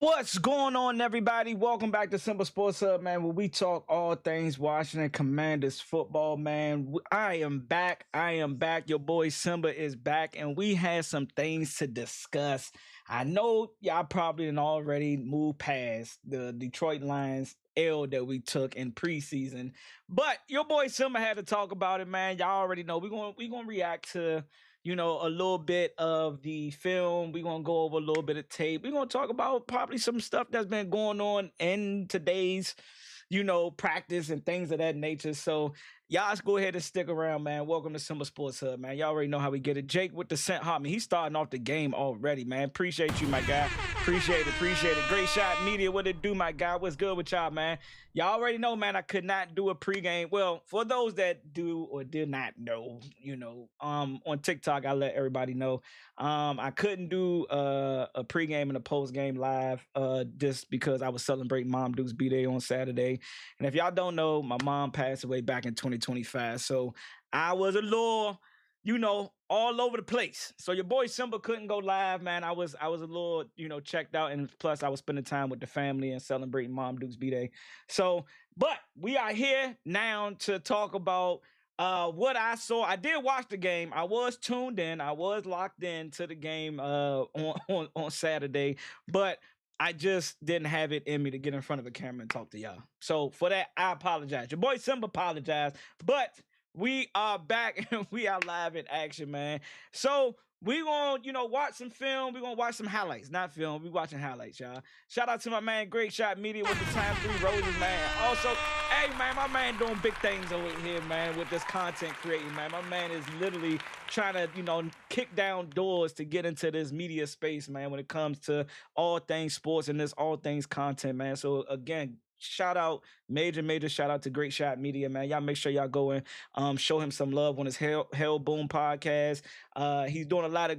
What's going on, everybody? Welcome back to Simba Sports Hub, man, where we talk all things Washington Commanders football, man. I am back. I am back. Your boy Simba is back, and we had some things to discuss. I know y'all probably done already moved past the Detroit Lions L that we took in preseason, but your boy Simba had to talk about it, man. Y'all already know we gonna react to a little bit of the film. We're going to go over a little bit of tape. We're going to talk about probably some stuff that's been going on in today's, practice and things of that nature. So y'all just go ahead and stick around, man. Welcome to Simba Sports Hub, man. Y'all already know how we get it. Jake with the scent hot me. He's starting off the game already, man. Appreciate you, my guy. Appreciate it. Great shot media. What it do, my guy? What's good with y'all, man? Y'all already know, man, I could not do a pregame. Well, for those that do or did not know, on TikTok, I let everybody know. I couldn't do a pregame and a postgame live just because I was celebrating Mom Duke's B-Day on Saturday. And if y'all don't know, my mom passed away back in 2025. So I was a little, all over the place. So your boy Simba couldn't go live, man. I was a little, checked out. And plus I was spending time with the family and celebrating Mom Duke's B-Day. So, but we are here now to talk about what I saw. I did watch the game. I was tuned in. I was locked in to the game on Saturday, but I just didn't have it in me to get in front of a camera and talk to y'all. So for that, I apologize. Your boy Simba apologized, but we are back and we are live in action, man. So we gonna, watch some film. We gonna watch some highlights, not film. We watching highlights, y'all. Shout out to my man, Great Shot Media with the time 3 roses, man. Also, hey, man, my man doing big things over here, man, with this content creating, man. My man is literally trying to, kick down doors to get into this media space, man, when it comes to all things sports and this all things content, man. So again, shout out, major shout out to Great Shot Media, man. Y'all make sure y'all go and show him some love on his Hell Boom podcast. He's doing a lot of,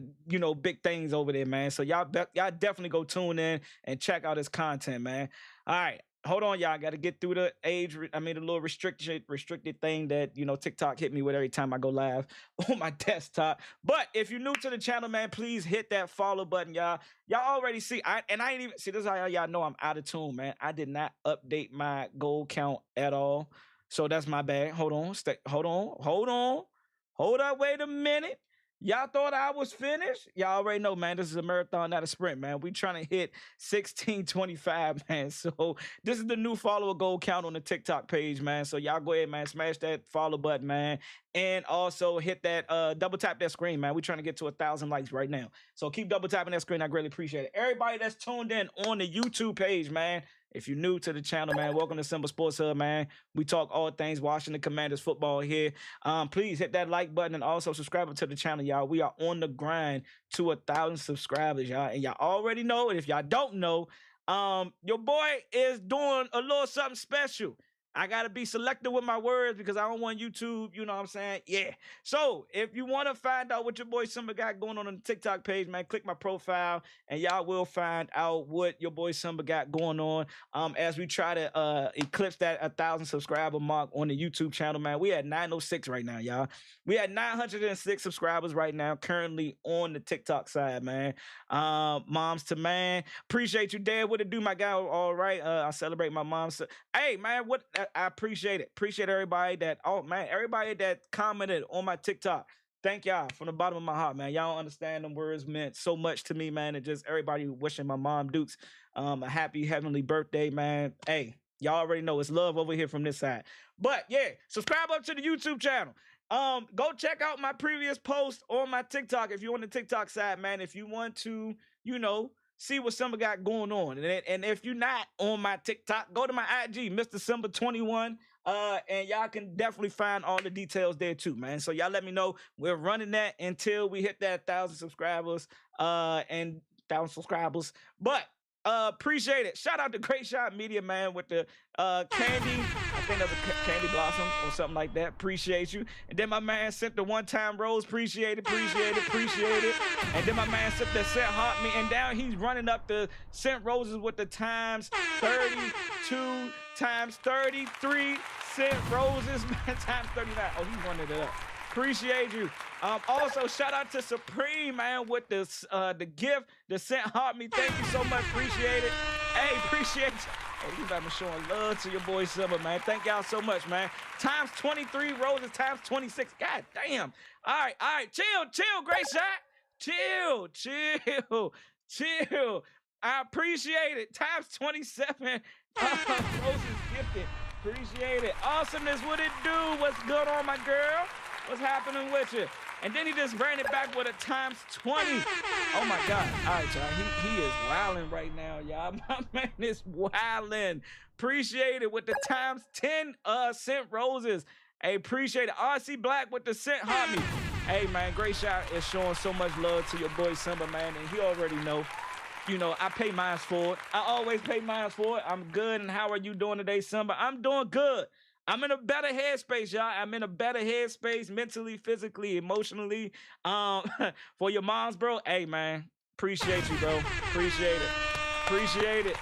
big things over there, man. So y'all definitely go tune in and check out his content, man. All right. Hold on, y'all. Got to get through the the little restricted thing that, TikTok hit me with every time I go live on my desktop. But if you're new to the channel, man, please hit that follow button, y'all. Y'all already see, I ain't even, see, this is how y'all know I'm out of tune, man. I did not update my goal count at all. So that's my bad. Hold up, wait a minute. Y'all thought I was finished? Y'all already know, man, this is a marathon, not a sprint, man. We trying to hit 1625, man. So this is the new follower goal count on the TikTok page, man. So y'all go ahead, man, smash that follow button, man. And also hit that, double tap that screen, man. We're trying to get to 1,000 likes right now. So keep double tapping that screen. I greatly appreciate it. Everybody that's tuned in on the YouTube page, man. If you're new to the channel, man, welcome to Simba Sports Hub, man. We talk all things Washington Commanders football here. Please hit that like button and also subscribe to the channel, y'all. We are on the grind to 1,000 subscribers, y'all. And y'all already know, and if y'all don't know, your boy is doing a little something special. I got to be selective with my words because I don't want YouTube, you know what I'm saying? Yeah. So if you want to find out what your boy Simba got going on the TikTok page, man, click my profile and y'all will find out what your boy Simba got going on as we try to eclipse that 1,000 subscriber mark on the YouTube channel, man. We at 906 right now, y'all. We at 906 subscribers right now, currently on the TikTok side, man. Moms to man. Appreciate you, Dad. What it do, my guy? All right. I celebrate my mom. Hey, man, what... I appreciate it. Appreciate everybody everybody that commented on my TikTok. Thank y'all from the bottom of my heart, man. Y'all don't understand them words meant so much to me, man. And just everybody wishing my mom Dukes a happy heavenly birthday, man. Hey, y'all already know it's love over here from this side. But yeah, subscribe up to the YouTube channel. Go check out my previous post on my TikTok if you're on the TikTok side, man. If you want to, see what Simba got going on. And if you're not on my TikTok, go to my IG, Mr. Simba 21. And y'all can definitely find all the details there too, man. So y'all let me know. We're running that until we hit that 1,000 subscribers. And 1,000 subscribers. But appreciate it. Shout out to Great Shot Media, man, with the candy. I think that's a candy blossom or something like that. Appreciate you. And then my man sent the one-time rose. Appreciate it. And then my man sent the scent hot me. And down he's running up the scent roses with the times 32 times 33 scent roses, man, times 39. Oh, he's running it up. Appreciate you. Also, shout out to Supreme, man, with this the gift that sent heart me. Thank you so much. Appreciate it. Hey, appreciate you. Hey, you been showing love to your boy Simba, man. Thank y'all so much, man. Times 23 roses, times 26. God damn. All right. Chill. Great shot. Chill. I appreciate it. Times 27. Roses gifted. Appreciate it. Awesomeness, what it do? What's good on, my girl? What's happening with you? And then he just ran it back with a times 20. Oh my God. All right, y'all. He is wilding right now, y'all. My man is wilding. Appreciate it with the times 10 cent roses. Hey, appreciate it. RC Black with the cent homie. Hey, man, great shot. Is showing so much love to your boy Simba, man. And he already know. You know, I pay mines for it. I always pay mines for it. I'm good. And how are you doing today, Simba? I'm doing good. I'm in a better headspace, y'all. I'm in a better headspace mentally, physically, emotionally. For your moms, bro. Hey, man. Appreciate you, bro. Appreciate it.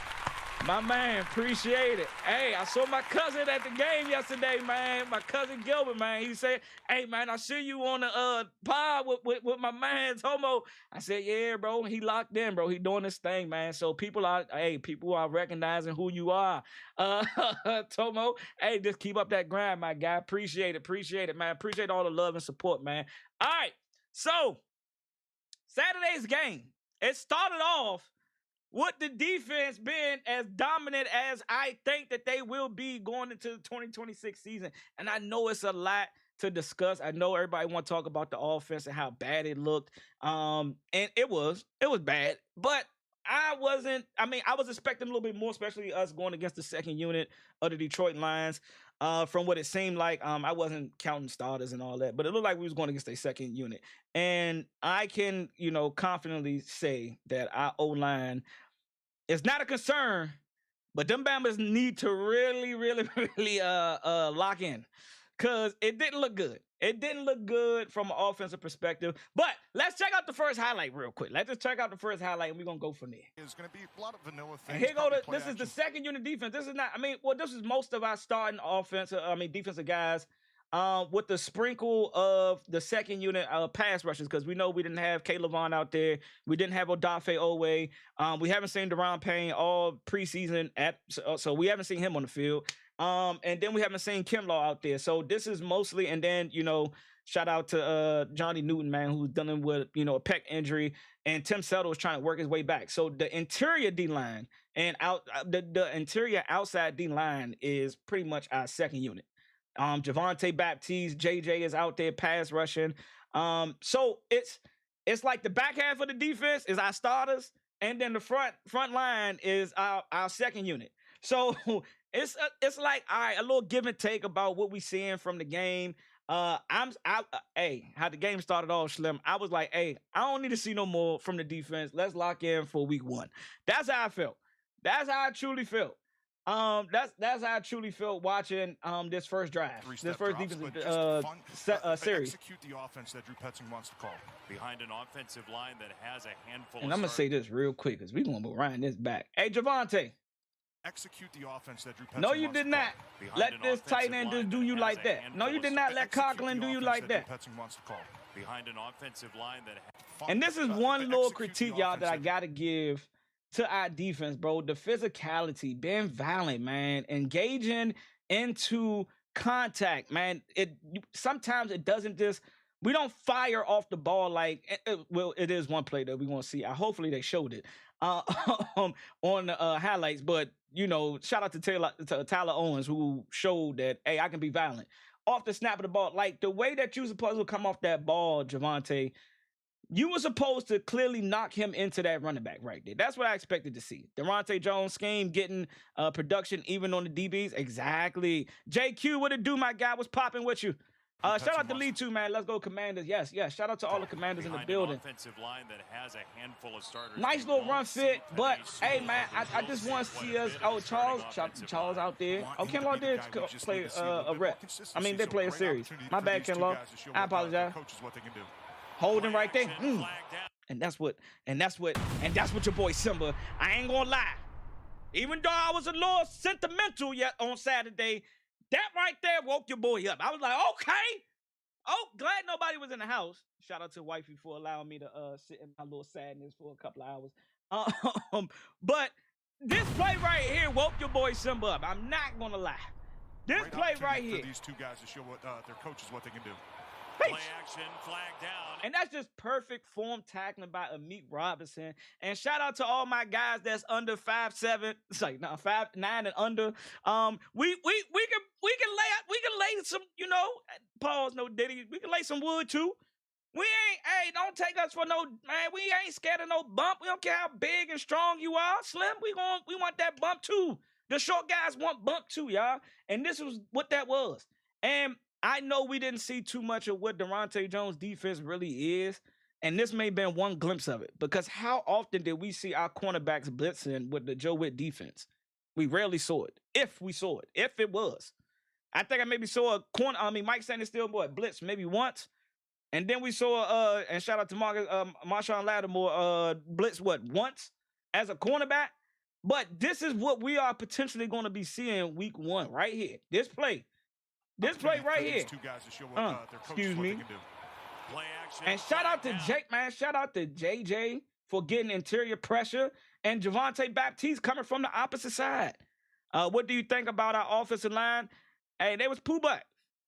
My man, appreciate it. Hey, I saw my cousin at the game yesterday, man. My cousin Gilbert, man. He said, hey, man, I see you on the pod with my man's Homo. I said, yeah, bro. He locked in, bro. He doing this thing, man. So people are recognizing who you are. Tomo, hey, just keep up that grind, my guy. Appreciate it, man. Appreciate all the love and support, man. All right, so Saturday's game, it started off with the defense being as dominant as I think that they will be going into the 2026 season. And I know it's a lot to discuss. I know everybody want to talk about the offense and how bad it looked. And it was bad. But I was expecting a little bit more, especially us going against the second unit of the Detroit Lions. From what it seemed like, I wasn't counting starters and all that, but it looked like we was going against a second unit. And I can, confidently say that our O-line is not a concern, but them Bambas need to really lock in, because it didn't look good. It didn't look good from an offensive perspective. But let's check out the first highlight real quick. Let's just check out the first highlight, and we're going to go from there. It's going to be a lot of vanilla things. And here this is the second unit defense. This is not, this is most of our starting defensive guys with the sprinkle of the second unit pass rushers, because we know we didn't have Caleb Vaughn out there. We didn't have Odafe Owe. We haven't seen Deron Payne all preseason, so we haven't seen him on the field. And then we haven't seen Kinlaw out there. So this is mostly, and then, shout out to Johnny Newton, man, who's dealing with, a pec injury, and Tim Settle is trying to work his way back. So the interior D-line and the interior outside D-line is pretty much our second unit. Javante Baptiste, JJ is out there pass rushing. So it's like the back half of the defense is our starters, and then the front line is our second unit. So it's like, all right, a little give and take about what we seeing from the game. How the game started off, Slim. I was like, hey, I don't need to see no more from the defense. Let's lock in for week 1. That's how I felt. That's how I truly felt. That's how I truly felt watching this first drive, this first defensive series. Execute the offense that Drew Petzing wants to call behind an offensive line that has a handful. And I'm gonna say this real quick, because we're gonna run this back. Hey, Javante. Execute the offense that Drew Petzing No, you did not let this tight end just do you like that. No, you did not let Conklin do you like that. Behind an offensive line that. And this is one little critique, y'all, that I gotta give to our defense, bro. The physicality, being violent, man, engaging into contact, man. Sometimes it doesn't just. We don't fire off the ball like. Well, it is one play that we want to see. Hopefully they showed it on the highlights, but shout out to Tyler Owens, who showed that, hey, I can be violent off the snap of the ball. Like the way that you supposed to come off that ball, Javante. You were supposed to clearly knock him into that running back right there. That's what I expected to see. Deronte Jones scheme, getting production even on the DBs. Exactly. JQ, what it do, my guy? What's popping with you? Shout out to Lee too, man. Let's go Commanders. Yes. Shout out to all the Commanders in the building. Offensive line that has a handful of starters. Nice little run fit, but hey, man, I just want to see us. Oh, Charles out there. Oh, Kinlaw did play a rep. They play a series. My bad, Kinlaw. I apologize. Holding right there. And that's what your boy Simba. I ain't gonna lie. Even though I was a little sentimental yet on Saturday, that right there woke your boy up. I was like, okay, Oh, glad nobody was in the house. Shout out to wifey for allowing me to sit in my little sadness for a couple of hours. But this play right here woke your boy Simba up. I'm not gonna lie. This Great play right opportunity here. for these two guys to show what their coaches what they can do. Play action, flag down. And that's just perfect form tackling by Amit Robinson. And shout out to all my guys that's under 5'7", sorry, no, 5'9" and under. We can lay some, you know, pause, no Diddy. We can lay some wood too. We ain't, hey, don't take us for no, man, we ain't scared of no bump. We don't care how big and strong you are, Slim. We want that bump too. The short guys want bump too, y'all. And this was what that was. And I know we didn't see too much of what Durante Jones' defense really is, and this may have been one glimpse of it, because how often did we see our cornerbacks blitzing with the Joe Witt defense? We rarely saw it, if we saw it, if it was. I think I maybe saw a corner, Mike Sanders still blitz maybe once, and then we saw, and shout out to Marshawn Lattimore, blitz once as a cornerback? But this is what we are potentially going to be seeing week 1 right here. This play. This play right here. Two guys to show what their coaches excuse what me. they can do. Play action, And shout out to down. Jake, man. Shout out to JJ for getting interior pressure. And Javonte Baptiste coming from the opposite side. What do you think about our offensive line? Hey, they was poo butt.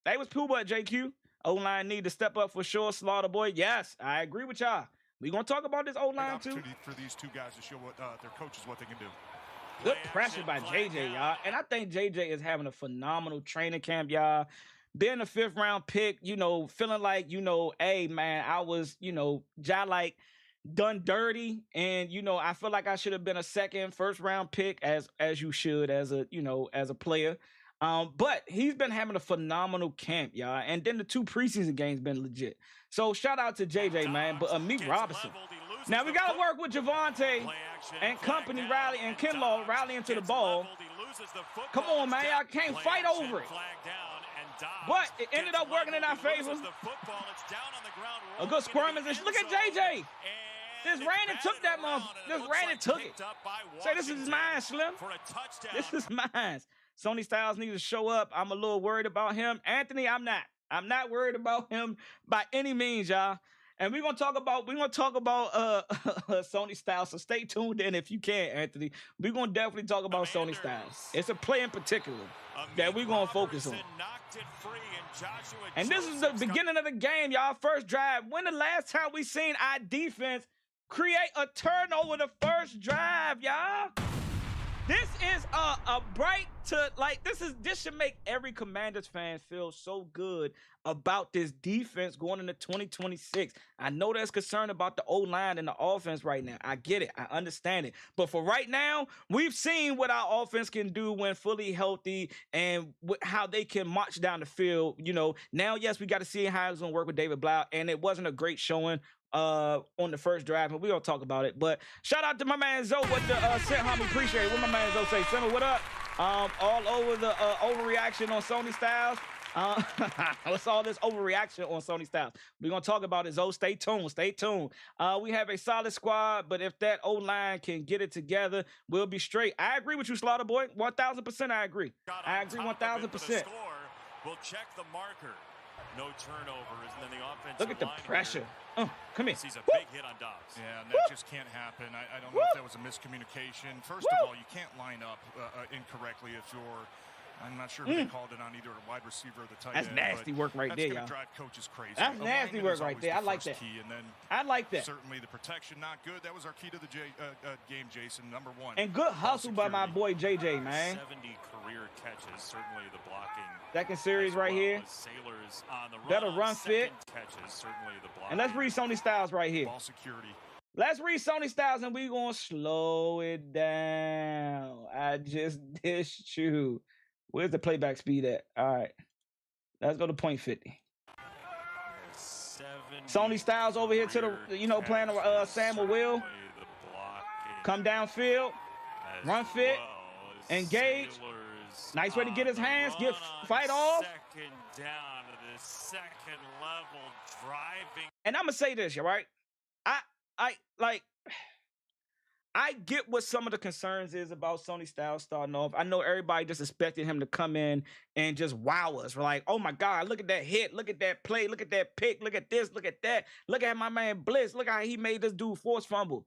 They was poo butt, JQ. O-line need to step up for sure, Slaughter Boy. Yes, I agree with y'all. We're going to talk about this O-line too. Opportunity for these two guys to show what their coaches what they can do. Good pressure by JJ, y'all. And I think JJ is having a phenomenal training camp, y'all. Being a 5th round pick, you know, feeling like, you know, hey, man, I was, you know, like done dirty. And, you know, I feel like I should have been a 2nd, 1st round pick as you should as a, you know, as a player. But he's been having a phenomenal camp, y'all. And then the 2 preseason games been legit. So shout out to JJ, man. But Amit Robinson. Now we got to work with Javonte and company rally and Kinlaw rallying to the ball. Come on, man. Y'all can't fight over it. But it ended up working in our favor. A good squirmage. Look at JJ. This Randy took that month. This Randy took it. Say, this is mine, Slim. This is mine. Sony Styles needs to show up. I'm a little worried about him. Anthony, I'm not. I'm not worried about him by any means, y'all. And we're gonna talk about Sony Styles. So stay tuned in if you can, Anthony. We're gonna definitely talk about Sony Styles. It's a play in particular that we're gonna focus on. And this is the beginning of the game, y'all. First drive. When the last time we seen our defense create a turnover the first drive, y'all? This is a bright to, like, this should make every Commanders fan feel so good about this defense going into 2026. I know there's concern about the O-line and the offense right now. I get it. I understand it. But for right now, we've seen what our offense can do when fully healthy and how they can march down the field. You know, now, yes, we got to see how it's going to work with David Blau, and it wasn't a great showing on the first drive, and we're gonna talk about it. But shout out to my man Zoe with the sent homie, appreciate it. What my man Zoe say? Simba, what up? All over the overreaction on Sony Styles. What's all this overreaction on Sony Styles? We're gonna talk about it, Zoe. Stay tuned. Stay tuned. We have a solid squad, but if that O-line can get it together, we'll be straight. I agree with you, Slaughter Boy. 1,000%. I agree. I agree 1,000%. We'll check the marker. No turnovers, and then the offensive Look at the pressure. Come here. Sees a big hit on Dobbs. Yeah, and that just can't happen. I don't know if that was a miscommunication. First of all, you can't line up incorrectly if you're, I'm not sure if they called it on either a wide receiver or the tight end. That's nasty work right there, y'all. That's going to drive coaches crazy. That's nasty work right there. I like that. I like that. Certainly the protection, not good. That was our key to the game, Jason, number 1. And good hustle by my boy JJ, man. 70 career catches, certainly the blocking. Second series right here. Sailors on the run. Better run fit. Catches, certainly the blocking. And let's read Sony Styles right here. Ball security. Let's read Sony Styles, and we're going to slow it down. I just dissed you. Where's the playback speed at? All right. Let's go to .50. Sony Styles over here to the, you know, playing Samuel Will. Come downfield. Run fit. Engage. Nice way to get his hands. Fight off. Second down to the second level driving. And I'm going to say this, right? I get what some of the concerns is about Sonny Styles starting off. I know everybody just expected him to come in and just wow us. We're like, oh my God, look at that hit, look at that play, look at that pick, look at this, look at that, look at my man Bliss, look how he made this dude force fumble.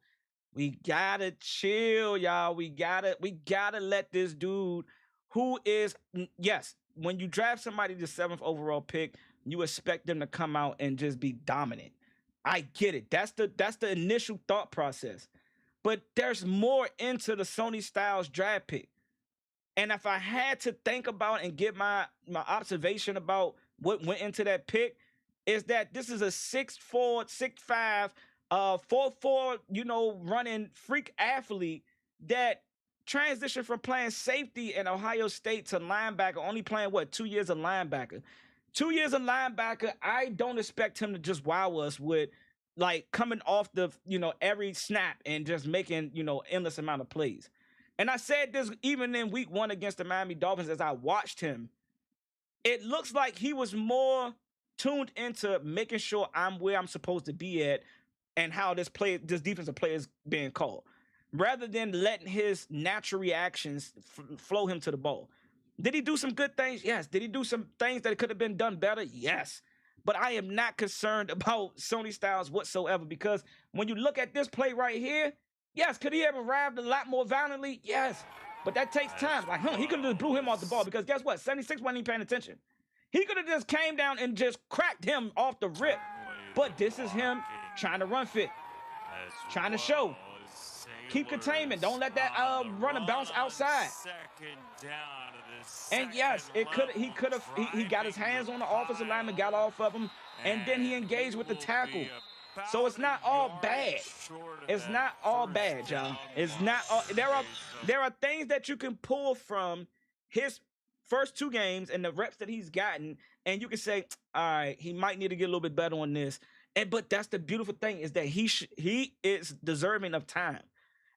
We gotta chill, y'all. We gotta let this dude who is, yes, when you draft somebody the 7th overall pick, you expect them to come out and just be dominant. I get it. That's the initial thought process. But there's more into the Sonny Styles draft pick. And if I had to think about and get my observation about what went into that pick, is that this is a 6'4", 6'5", 4'4", running freak athlete that transitioned from playing safety in Ohio State to linebacker, only playing, 2 years of linebacker. 2 years of linebacker, I don't expect him to just wow us with, like, coming off the, every snap and just making, endless amount of plays. And I said this even in week 1 against the Miami Dolphins as I watched him. It looks like he was more tuned into making sure I'm where I'm supposed to be at and how this defensive play is being called, rather than letting his natural reactions flow him to the ball. Did he do some good things? Yes. Did he do some things that could have been done better? Yes. But I am not concerned about Sonny Styles whatsoever, because when you look at this play right here, yes, could he have arrived a lot more violently? Yes. But that takes time. Like, he could have just blew him off the ball, because guess what? 76 wasn't even paying attention. He could have just came down and just cracked him off the rip. But this is him trying to run fit, trying to show. Keep containment. Don't let that run and bounce outside. And yes, he got his hands on the offensive lineman, got off of him, and then he engaged with the tackle. So it's not all bad. It's not all bad, y'all. It's not all, there are things that you can pull from his first 2 games and the reps that he's gotten, and you can say, all right, he might need to get a little bit better on this. But that's the beautiful thing, is that he is deserving of time.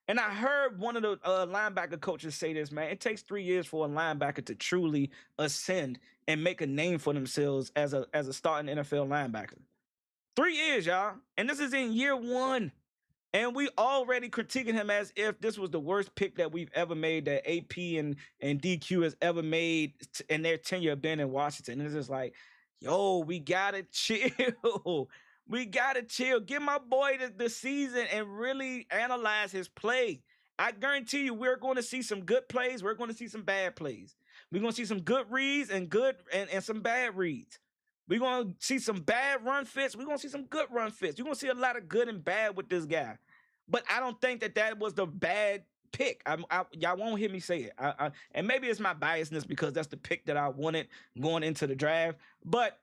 And I heard one of the linebacker coaches say this, man. It takes 3 years for a linebacker to truly ascend and make a name for themselves as a starting NFL linebacker. 3 years, y'all. And this is in year 1. And we already critiquing him as if this was the worst pick that we've ever made, that AP and DQ has ever made in their tenure being in Washington. And it's just like, yo, we got to chill. We got to chill. Give my boy the season and really analyze his play. I guarantee you we're going to see some good plays. We're going to see some bad plays. We're going to see some good reads and some bad reads. We're going to see some bad run fits. We're going to see some good run fits. You're going to see a lot of good and bad with this guy. But I don't think that was the bad pick. Y'all won't hear me say it. And maybe it's my biasness, because that's the pick that I wanted going into the draft. But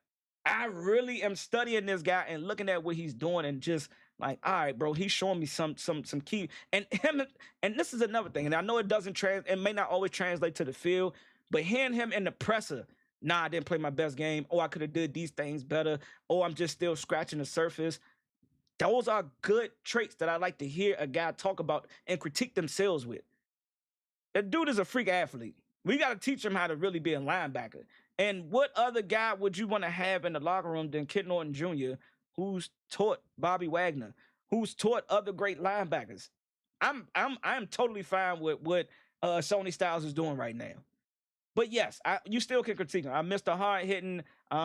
I really am studying this guy and looking at what he's doing and just like, all right, bro, he's showing me some key. And this is another thing. And I know it may not always translate to the field, but hearing him in the presser, nah, I didn't play my best game. Oh, I could have did these things better. Oh, I'm just still scratching the surface. Those are good traits that I like to hear a guy talk about and critique themselves with. The dude is a freak athlete. We got to teach him how to really be a linebacker. And what other guy would you want to have in the locker room than Kit Norton Jr., who's taught Bobby Wagner, who's taught other great linebackers? I'm totally fine with what Sonny Styles is doing right now. But yes, you still can critique him. I missed the hard hitting.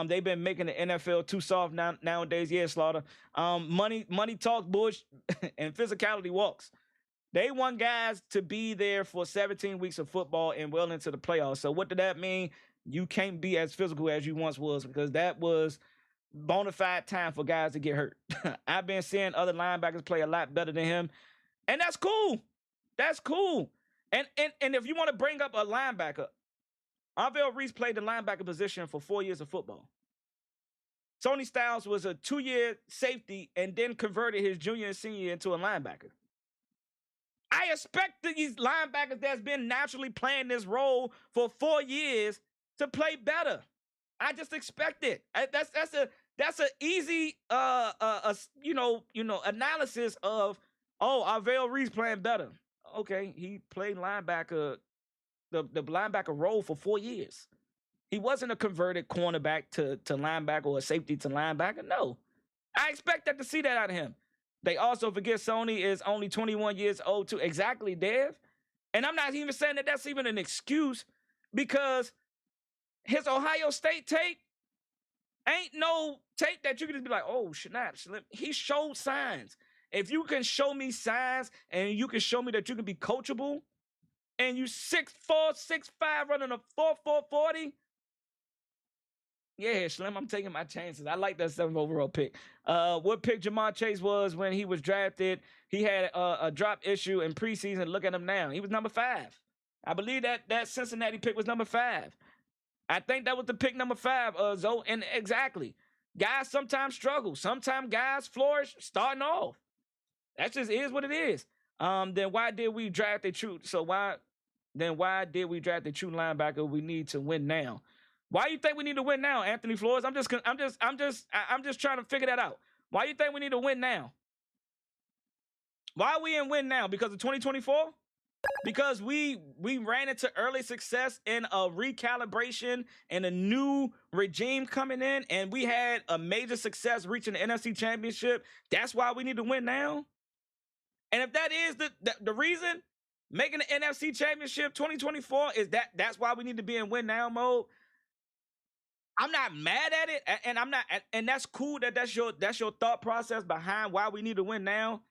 They've been making the NFL too soft nowadays. Yeah, Slaughter. Money talks, bush, and physicality walks. They want guys to be there for 17 weeks of football and well into the playoffs. So what did that mean? You can't be as physical as you once was, because that was bona fide time for guys to get hurt. I've been seeing other linebackers play a lot better than him, and that's cool. That's cool. And if you want to bring up a linebacker, Arvell Reese played the linebacker position for 4 years of football. Sonny Styles was a 2-year safety and then converted his junior and senior into a linebacker. I expect these linebackers that's been naturally playing this role for 4 years to play better. I just expect it. That's an easy analysis of, Arvell Reese playing better. Okay, he played linebacker, the linebacker role for 4 years. He wasn't a converted cornerback to linebacker or a safety to linebacker. No. I expect that to see that out of him. They also forget Sony is only 21 years old too. Exactly, Dev. And I'm not even saying that that's even an excuse, because his Ohio State tape ain't no tape that you can just be like, oh, snap. He showed signs. If you can show me signs and you can show me that you can be coachable, and you 6'4", 6'5", running a 4.4 40, yeah, Slim, I'm taking my chances. I like that 7th overall pick. What pick Jamar Chase was when he was drafted? He had a drop issue in preseason. Look at him now. He was number 5. I believe that Cincinnati pick was number 5. I think that was the pick number 5, Zoe. And exactly. Guys sometimes struggle. Sometimes guys flourish starting off. That just is what it is. Then why did we draft a true? Why did we draft a true linebacker? We need to win now. Why you think we need to win now, Anthony Flores? I'm just trying to figure that out. Why you think we need to win now? Why are we in win now? Because of 2024? Because we ran into early success in a recalibration and a new regime coming in, and we had a major success reaching the NFC Championship. That's why we need to win now. And if that is the reason, making the NFC Championship 2024 is that's why we need to be in win now mode. I'm not mad at it, and I'm not, and that's cool that's your thought process behind why we need to win now.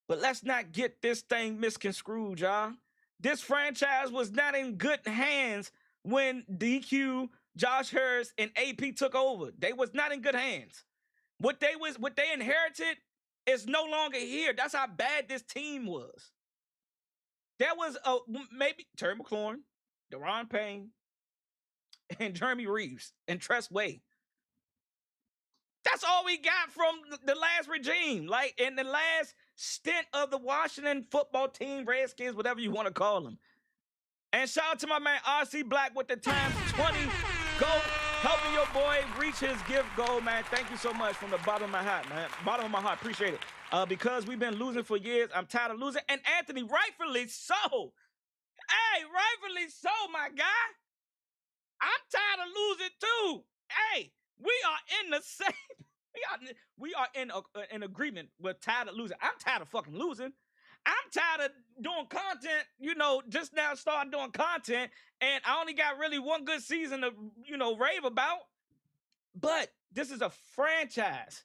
But let's not get this thing misconstrued, y'all. This franchise was not in good hands when DQ, Josh Harris, and AP took over. They was not in good hands. What they inherited is no longer here. That's how bad this team was. There was maybe Terry McLaurin, Deron Payne, and Jeremy Reeves and Tress Way. That's all we got from the last regime. Like in the last stint of the Washington football team, Redskins, whatever you want to call them. And shout out to my man RC Black with the times 20 goal, helping your boy reach his gift goal, man. Thank you so much from the bottom of my heart, man. Bottom of my heart, appreciate it. Because we've been losing for years, I'm tired of losing. And Anthony, rightfully so. Hey, rightfully so, my guy. I'm tired of losing too. Hey, we are in the same. We are in an agreement. We're tired of losing. I'm tired of fucking losing. I'm tired of doing content. Just now started doing content, and I only got really one good season to rave about. But this is a franchise.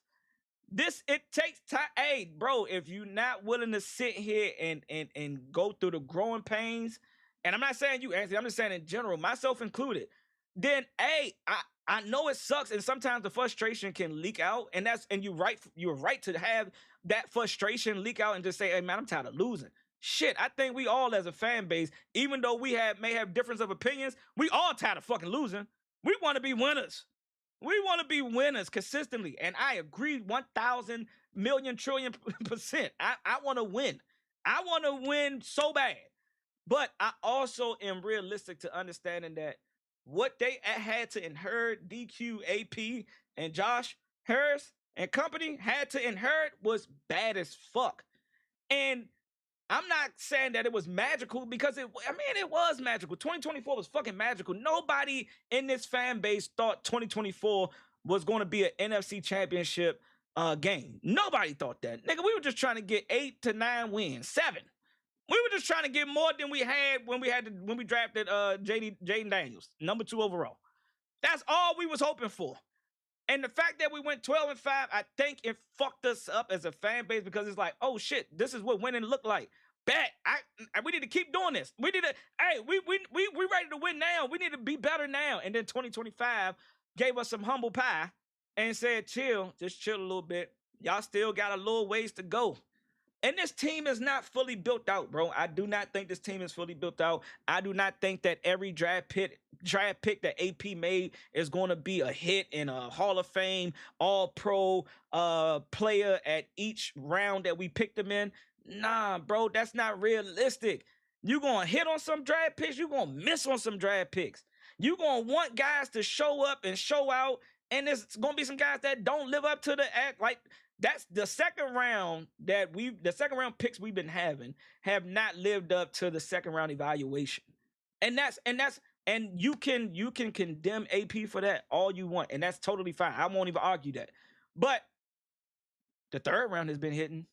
It takes time. Hey, bro, if you're not willing to sit here and go through the growing pains, and I'm not saying you, Anthony, I'm just saying in general, myself included, then hey, I know it sucks, and sometimes the frustration can leak out, and you're right to have that frustration leak out and just say, hey man, I'm tired of losing. Shit, I think we all as a fan base, even though we may have difference of opinions, we all tired of fucking losing. We want to be winners. We want to be winners consistently, and I agree 1,000 million trillion %. I want to win. I want to win so bad, but I also am realistic to understanding that what they had to inherit, DQ, AP, and Josh Harris and company had to inherit was bad as fuck. And I'm not saying that it was magical, because it was magical. 2024 was fucking magical. Nobody in this fan base thought 2024 was going to be an NFC Championship game. Nobody thought that. Nigga, we were just trying to get 8 to 9 wins, 7. We were just trying to get more than we had when we drafted Jaden Daniels, number 2 overall. That's all we was hoping for. And the fact that we went 12-5, I think it fucked us up as a fan base, because it's like, oh shit, this is what winning looked like. Bet we need to keep doing this. We need to, hey, we ready to win now. We need to be better now. And then 2025 gave us some humble pie and said, just chill a little bit. Y'all still got a little ways to go. And this team is not fully built out, bro. I do not think this team is fully built out. I do not think that every draft pick that AP made is going to be a hit in a Hall of Fame, all-pro player at each round that we picked them in. Nah, bro, that's not realistic. You're going to hit on some draft picks. You're going to miss on some draft picks. You're going to want guys to show up and show out, and there's going to be some guys that don't live up to the act. Like, that's the second round picks we've been having have not lived up to the second round evaluation. And you can condemn AP for that all you want, and that's totally fine. I won't even argue that. But the third round has been hitting.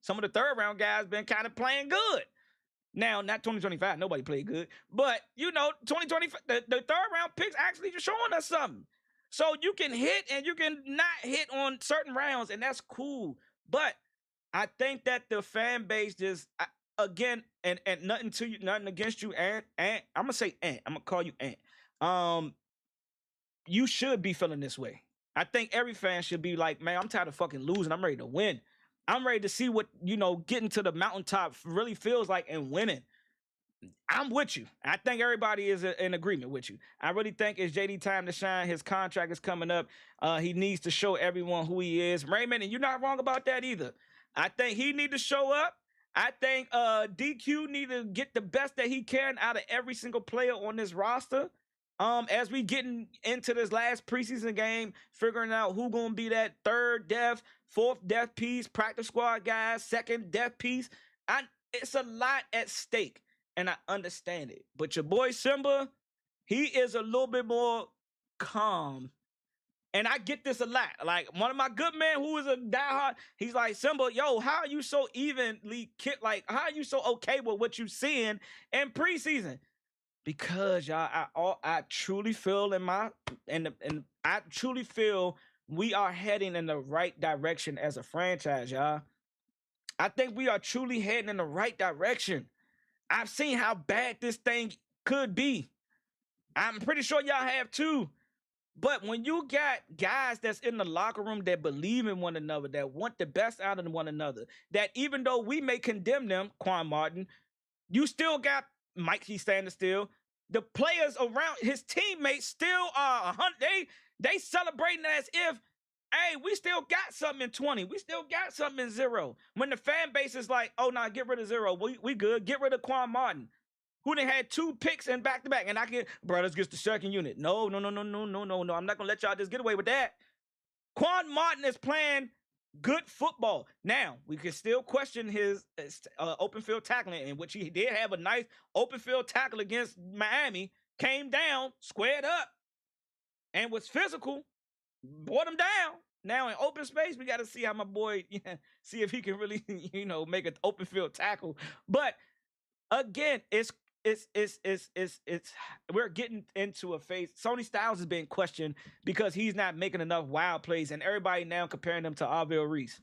Some of the third-round guys been kind of playing good. Now, not 2025, nobody played good. But, 2025, the third-round picks actually just showing us something. So you can hit and you can not hit on certain rounds, and that's cool. But I think that the fan base just, again, and nothing to you, nothing against you, Ant. I'm going to say Ant. I'm going to call you Ant. You should be feeling this way. I think every fan should be like, man, I'm tired of fucking losing. I'm ready to win. I'm ready to see what, getting to the mountaintop really feels like and winning. I'm with you. I think everybody is in agreement with you. I really think it's JD time to shine. His contract is coming up. He needs to show everyone who he is. Raymond, and you're not wrong about that either. I think he need to show up. I think DQ need to get the best that he can out of every single player on this roster. As we getting into this last preseason game, figuring out who gonna be that third depth, fourth depth piece, practice squad guys, second depth piece. It's a lot at stake, and I understand it. But your boy Simba, he is a little bit more calm. And I get this a lot. Like, one of my good men who is a diehard, he's like, Simba, yo, how are you so evenly how are you so okay with what you seeing in preseason? Because y'all, I truly feel I truly feel we are heading in the right direction as a franchise, y'all. I think we are truly heading in the right direction. I've seen how bad this thing could be. I'm pretty sure y'all have too. But when you got guys that's in the locker room that believe in one another, that want the best out of one another, that even though we may condemn them, Quan Martin, you still got Mike, he's standing still. The players around his teammates still are they celebrating as if, hey, we still got something in 20. We still got something in 0. When the fan base is like, oh, nah, get rid of 0. We good. Get rid of Quan Martin, who done had 2 picks in back-to-back. And let's get the second unit. No. I'm not going to let y'all just get away with that. Quan Martin is playing good football. Now, we can still question his open field tackling, in which he did have a nice open field tackle against Miami, came down, squared up, and was physical, brought him down. Now in open space, we got to see how my boy, see if he can really, make an open field tackle. But again, we're getting into a phase. Sonny Styles is being questioned because he's not making enough wild plays, and everybody now comparing him to Arvell Reese.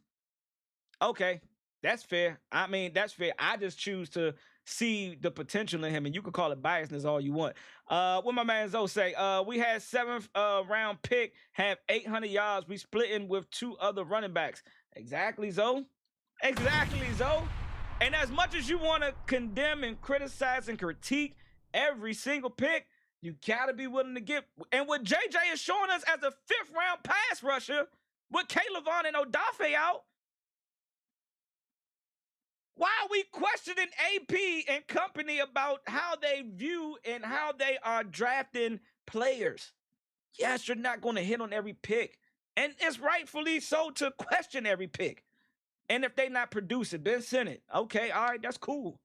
Okay, that's fair. I mean, that's fair. I just choose to see the potential in him, and you can call it biasness all you want. What my man Zoe say? We had 7th round pick, have 800 yards. We splitting with 2 other running backs. Exactly, Zoe. Exactly, Zoe. And as much as you want to condemn and criticize and critique every single pick, you got to be willing to give. And what JJ is showing us as a 5th round pass rusher with Kayvon and Odafe out, why are we questioning AP and company about how they view and how they are drafting players? Yes, you're not going to hit on every pick. And it's rightfully so to question every pick. And if they not producing, Ben Sinnott, okay, all right, that's cool.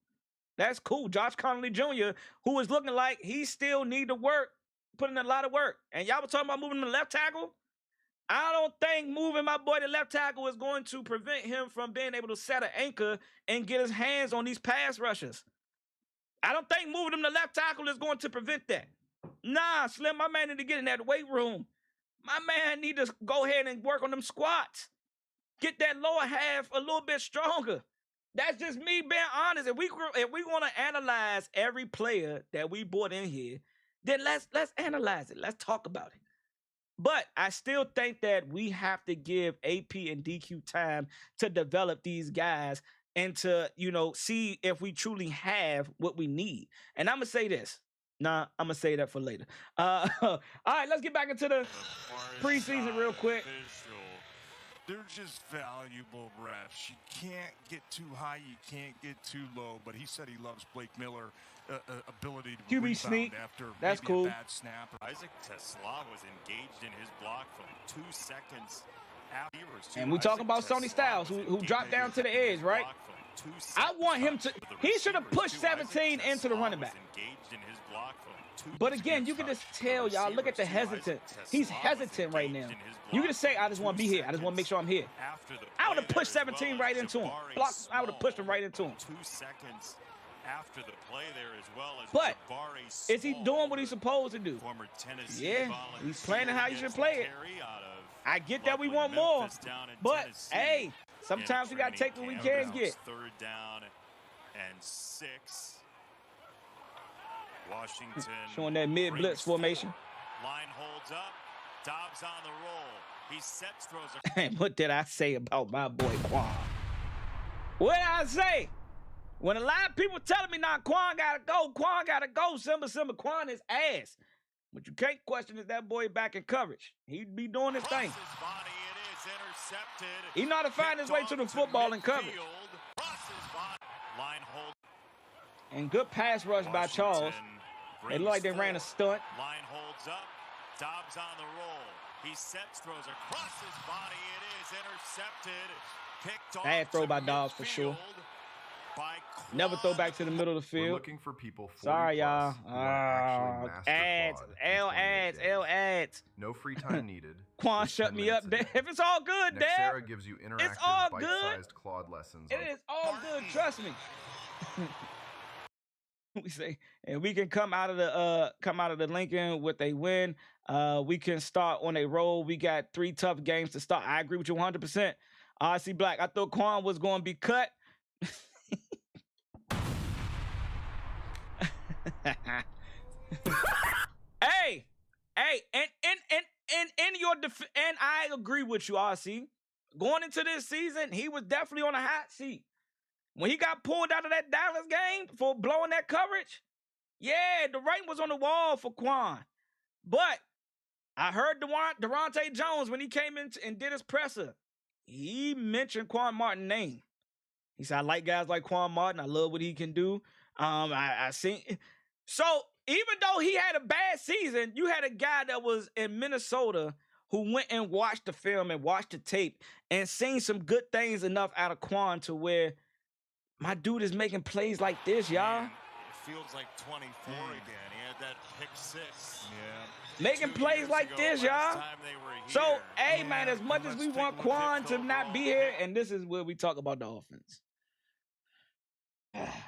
That's cool. Josh Connolly Jr., who is looking like he still need to work, put in a lot of work. And y'all were talking about moving him to left tackle. I don't think moving my boy to left tackle is going to prevent him from being able to set an anchor and get his hands on these pass rushers. I don't think moving him to left tackle is going to prevent that. Nah, Slim, my man need to get in that weight room. My man need to go ahead and work on them squats. Get that lower half a little bit stronger. That's just me being honest. If we want to analyze every player that we brought in here, then let's analyze it. Let's talk about it. But I still think that we have to give AP and DQ time to develop these guys and to, see if we truly have what we need. And I'm going to say this. Nah, I'm going to say that for later. All right, let's get back into the preseason real quick. They're just valuable refs. You can't get too high, you can't get too low. But he said he loves Blake Miller's ability to QB rebound sneak. after That's maybe cool. a bad snap. Isaac Tesla was engaged in his block from 2 seconds after. And we talking about Sonny Styles, who dropped down to the edge, right? I want him to. He should have pushed 17 into the running back. But again, you can just tell, y'all, look at the hesitant. He's hesitant right now. You can just say, I just want to be here. I just want to make sure I'm here. I would have pushed 17 right into him. I would have pushed him right into him. 2 seconds after the play there as well. But is he doing what he's supposed to do? Yeah, he's playing how you should play it. I get that we want more, but hey, sometimes we got to take what we can get. 3rd down and 6. Washington showing that mid-blitz formation. Line holds up. Dobbs on the roll. He sets, throws a... And what did I say about my boy Quan? What did I say? When a lot of people telling me now, Quan gotta go, Simba, Quan is ass. What you can't question is that boy back in coverage. He'd be doing his thing. He know how to find his way to the football in coverage. Line hold. And good pass rush by Charles. It looked like they ran a stunt. Line holds up. Dobbs on the roll. He sets, throws across his body. It is intercepted. Picked off. Bad throw by Dobbs for sure. Never throw back to the middle of the field. We're looking for people 40 sorry, y'all. ads. Ads. No free time needed. Quan, shut me up, Dad. If it's all good, Dad. Nexera gives you interactive, bite-sized Claude lessons. It is all good. Trust me. We say, and we can come out of the Lincoln with a win. We can start on a roll. We got 3 tough games to start. I agree with you 100%. RC Black, I thought Quan was going to be cut. hey, and in your and I agree with you, RC. Going into this season, he was definitely on a hot seat. When he got pulled out of that Dallas game for blowing that coverage, yeah, the writing was on the wall for Quan. But I heard Durante Jones, when he came in and did his presser, he mentioned Quan Martin's name. He said, I like guys like Quan Martin. I love what he can do. I seen. So even though he had a bad season, you had a guy that was in Minnesota who went and watched the film and watched the tape and seen some good things enough out of Quan to where my dude is making plays like this, y'all. It feels like 24 again. He had that pick 6. Yeah. Making plays like this, y'all. So, hey, man, as much as we want Quan to not be here, and this is where we talk about the offense.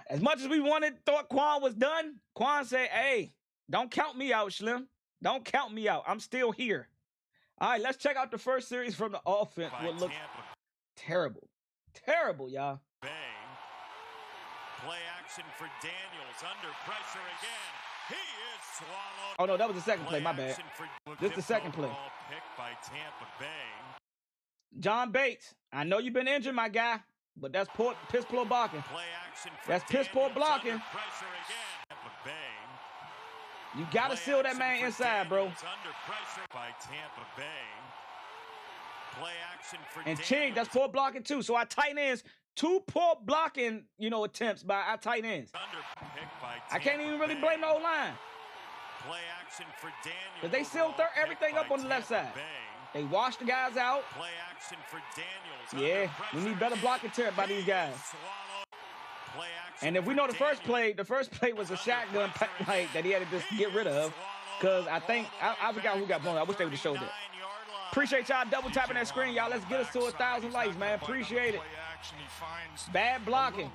As much as we thought Quan was done, Quan said, hey, don't count me out, Slim. Don't count me out. I'm still here. All right, let's check out the first series from the offense. What looks terrible. Terrible, y'all. Play action for Daniels under pressure again. He is swallowed. Oh no, that was the second play. My bad. This is the second play. Picked by Tampa Bay. John Bates. I know you've been injured, my guy, but that's piss poor blocking. Play action for that's piss poor blocking. Under pressure again. Tampa Bay. You gotta seal that man inside, bro. Under pressure by Tampa Bay. Play action for and Ching, that's poor blocking too. So our tight ends, 2 poor blocking, attempts by our tight ends. I can't even really blame the O-line. Play action for Daniels. Because they sealed everything up on the left side. They washed the guys out. Play action for Daniels. Yeah, we need better blocking attempt by these guys. And if we know the first play was a shotgun that he had to just get rid of. Because I think, I forgot who got blown. I wish they would have showed that. Appreciate y'all double tapping that screen, y'all. Let's get us to 1,000 likes, man. Appreciate it. Bad blocking.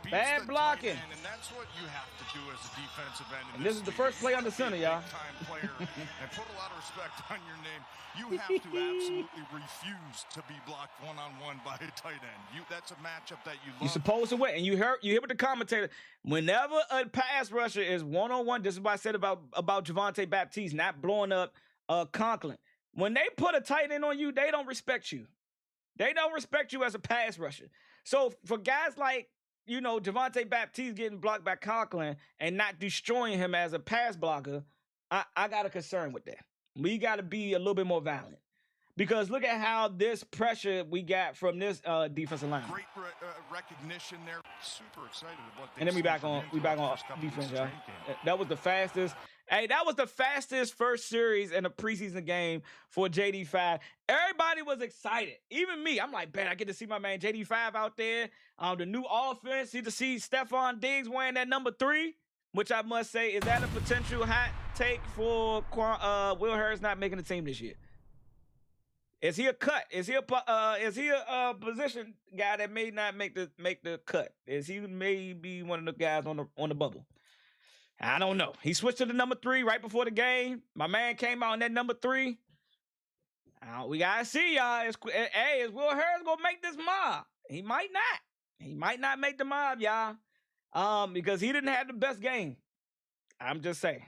Bad blocking. And that's what you have to do as a defensive end. And this is the first play on the center, y'all. And put a lot of respect on your name. You have to absolutely refuse to be blocked one-on-one by a tight end. That's a matchup that you love. You're supposed to win. And you hear what the commentator, whenever a pass rusher is one-on-one, this is what I said about Javonte Baptiste not blowing up Conklin. When they put a tight end on you, they don't respect you. They don't respect you as a pass rusher. So for guys like, Javonte Baptiste getting blocked by Conklin and not destroying him as a pass blocker, I got a concern with that. We got to be a little bit more violent. Because look at how this pressure we got from this defensive line. Great recognition there. Super excited about this. And then we back on defense, y'all. That was the fastest Hey, that was the fastest first series in a preseason game for JD5. Everybody was excited. Even me. I'm like, man, I get to see my man JD5 out there. The new offense. Get to see Stephon Diggs wearing that number 3, which I must say, is that a potential hot take for Will Harris not making the team this year? Is he a cut? Is he a position guy that may not make the cut? Is he maybe one of the guys on the bubble? I don't know. He switched to the number 3 right before the game. My man came out in that number 3. We gotta see, y'all. Is Will Harris gonna make this mob? He might not. He might not make the mob, y'all. Because he didn't have the best game. I'm just saying.